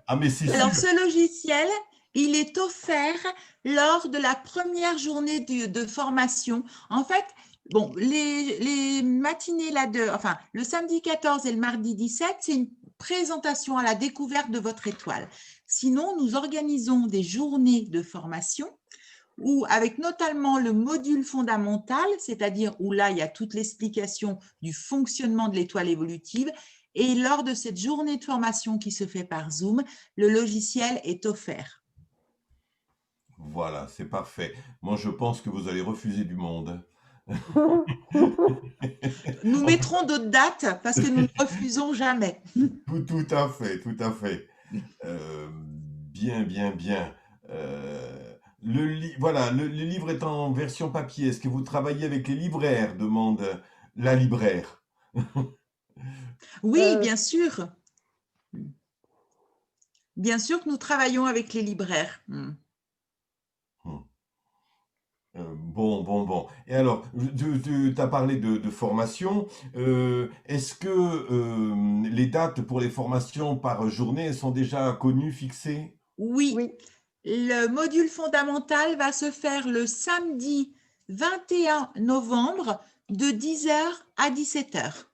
Ah, mais c'est Alors, sûr. ce logiciel, il est offert lors de la première journée de formation. En fait, bon, les matinées enfin, le samedi 14 et le mardi 17, c'est une présentation à la découverte de votre étoile. Sinon, nous organisons des journées de formation où, avec notamment le module fondamental, c'est-à-dire où là, il y a toute l'explication du fonctionnement de l'étoile évolutive. Et lors de cette journée de formation qui se fait par Zoom, le logiciel est offert. Voilà, c'est parfait. Moi, je pense que vous allez refuser du monde. Nous mettrons d'autres dates parce que nous ne refusons jamais. Tout à fait, tout à fait. Bien. Voilà, le livre est en version papier. Est-ce que vous travaillez avec les libraires? Demande la libraire. Oui, bien sûr. Bien sûr que nous travaillons avec les libraires. Bon. Et alors, tu as parlé de formation. Est-ce que les dates pour les formations par journée sont déjà connues, fixées? Oui. Oui, Le module fondamental va se faire le samedi 21 novembre de 10h à 17h.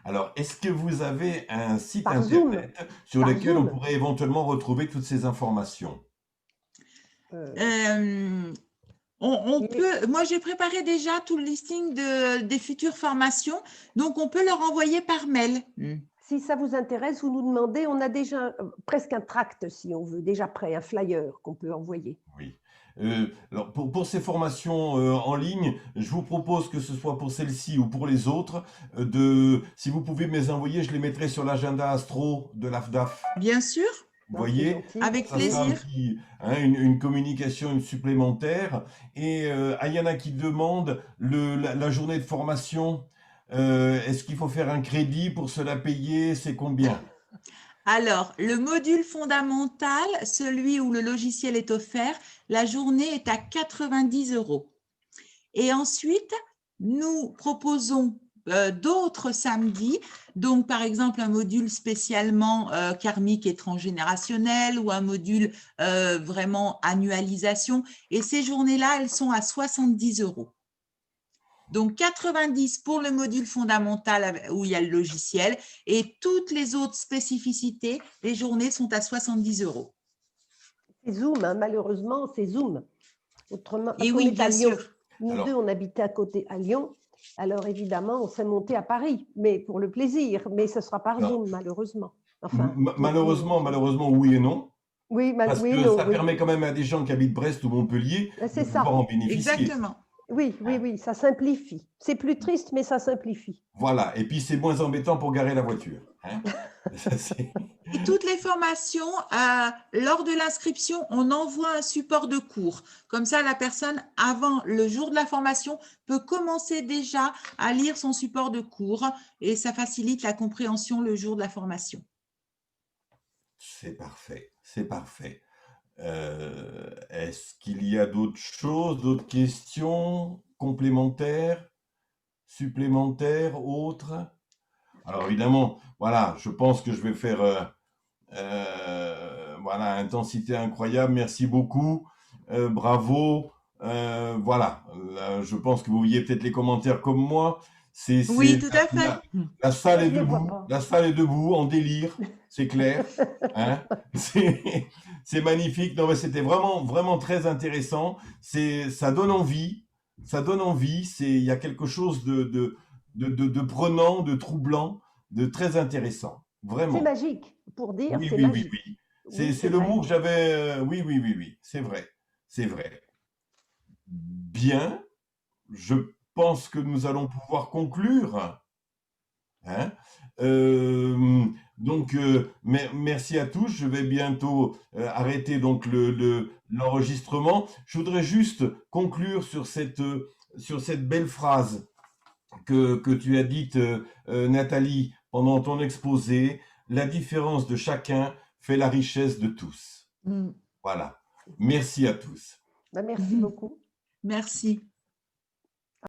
Alors, est-ce que vous avez un site par Zoom. internet sur Par lequel on Zoom. pourrait éventuellement retrouver toutes ces informations? Moi, j'ai préparé déjà tout le listing des futures formations, donc on peut leur envoyer par mail. Si ça vous intéresse, vous nous demandez, on a déjà presque un tract, si on veut, déjà prêt, un flyer qu'on peut envoyer. Oui. Alors pour ces formations en ligne, je vous propose que ce soit pour celle-ci ou pour les autres, si vous pouvez me les envoyer, je les mettrai sur l'agenda astro de l'AFDAF. Bien sûr, Vous Non, c'est voyez, gentil. avec ça sera plaisir. une communication une supplémentaire. Et il y en a qui demandent la journée de formation. Est-ce qu'il faut faire un crédit pour se la payer? C'est combien? Alors, le module fondamental, celui où le logiciel est offert, la journée est à 90 €. Et ensuite, nous proposons d'autres samedis, donc par exemple un module spécialement karmique et transgénérationnel ou un module vraiment annualisation. Et ces journées-là, elles sont à 70 €. Donc 90 pour le module fondamental où il y a le logiciel et toutes les autres spécificités, les journées sont à 70 €. C'est Zoom, hein, malheureusement, c'est Zoom. Autrement, parce Et qu'on oui, est à bien Lyon. sûr. Nous Alors- deux, on habitait à côté à Lyon. Alors évidemment, on s'est monté à Paris, mais pour le plaisir. Mais ce sera par Non. Zoom, malheureusement. Enfin, Malheureusement, oui et non. oui, Parce oui, que non, ça oui. permet quand même à des gens qui habitent Brest ou Montpellier de C'est ça. pouvoir en bénéficier. Exactement. Oui, ça simplifie. C'est plus triste, mais ça simplifie. Voilà. Et puis, c'est moins embêtant pour garer la voiture. Hein. Et toutes les formations, lors de l'inscription, on envoie un support de cours. Comme ça, la personne, avant le jour de la formation, peut commencer déjà à lire son support de cours et ça facilite la compréhension le jour de la formation. C'est parfait. Est-ce qu'il y a d'autres choses, d'autres questions complémentaires, supplémentaires, autres? Alors évidemment, voilà, je pense que je vais faire voilà, intensité incroyable. Merci beaucoup, bravo. Voilà, là, je pense que vous voyez peut-être les commentaires comme moi. Oui, tout à fait. La salle est Je les vois debout, pas. la salle est debout en délire, c'est clair. Hein. C'est magnifique. Non, mais c'était vraiment très intéressant. Ça donne envie. Il y a quelque chose de prenant, de troublant, de très intéressant. Vraiment. C'est magique, pour dire, Oui, c'est oui, oui, magique. oui. Oui, C'est le vrai. mot que j'avais. Oui, c'est vrai. C'est vrai. Bien. Je pense que nous allons pouvoir conclure. Hein. Donc, merci à tous. Je vais bientôt arrêter donc l'enregistrement. Je voudrais juste conclure sur cette belle phrase que tu as dite, Nathalie, pendant ton exposé. La différence de chacun fait la richesse de tous. Mm. Voilà. Merci à tous. Ben, merci beaucoup. Merci.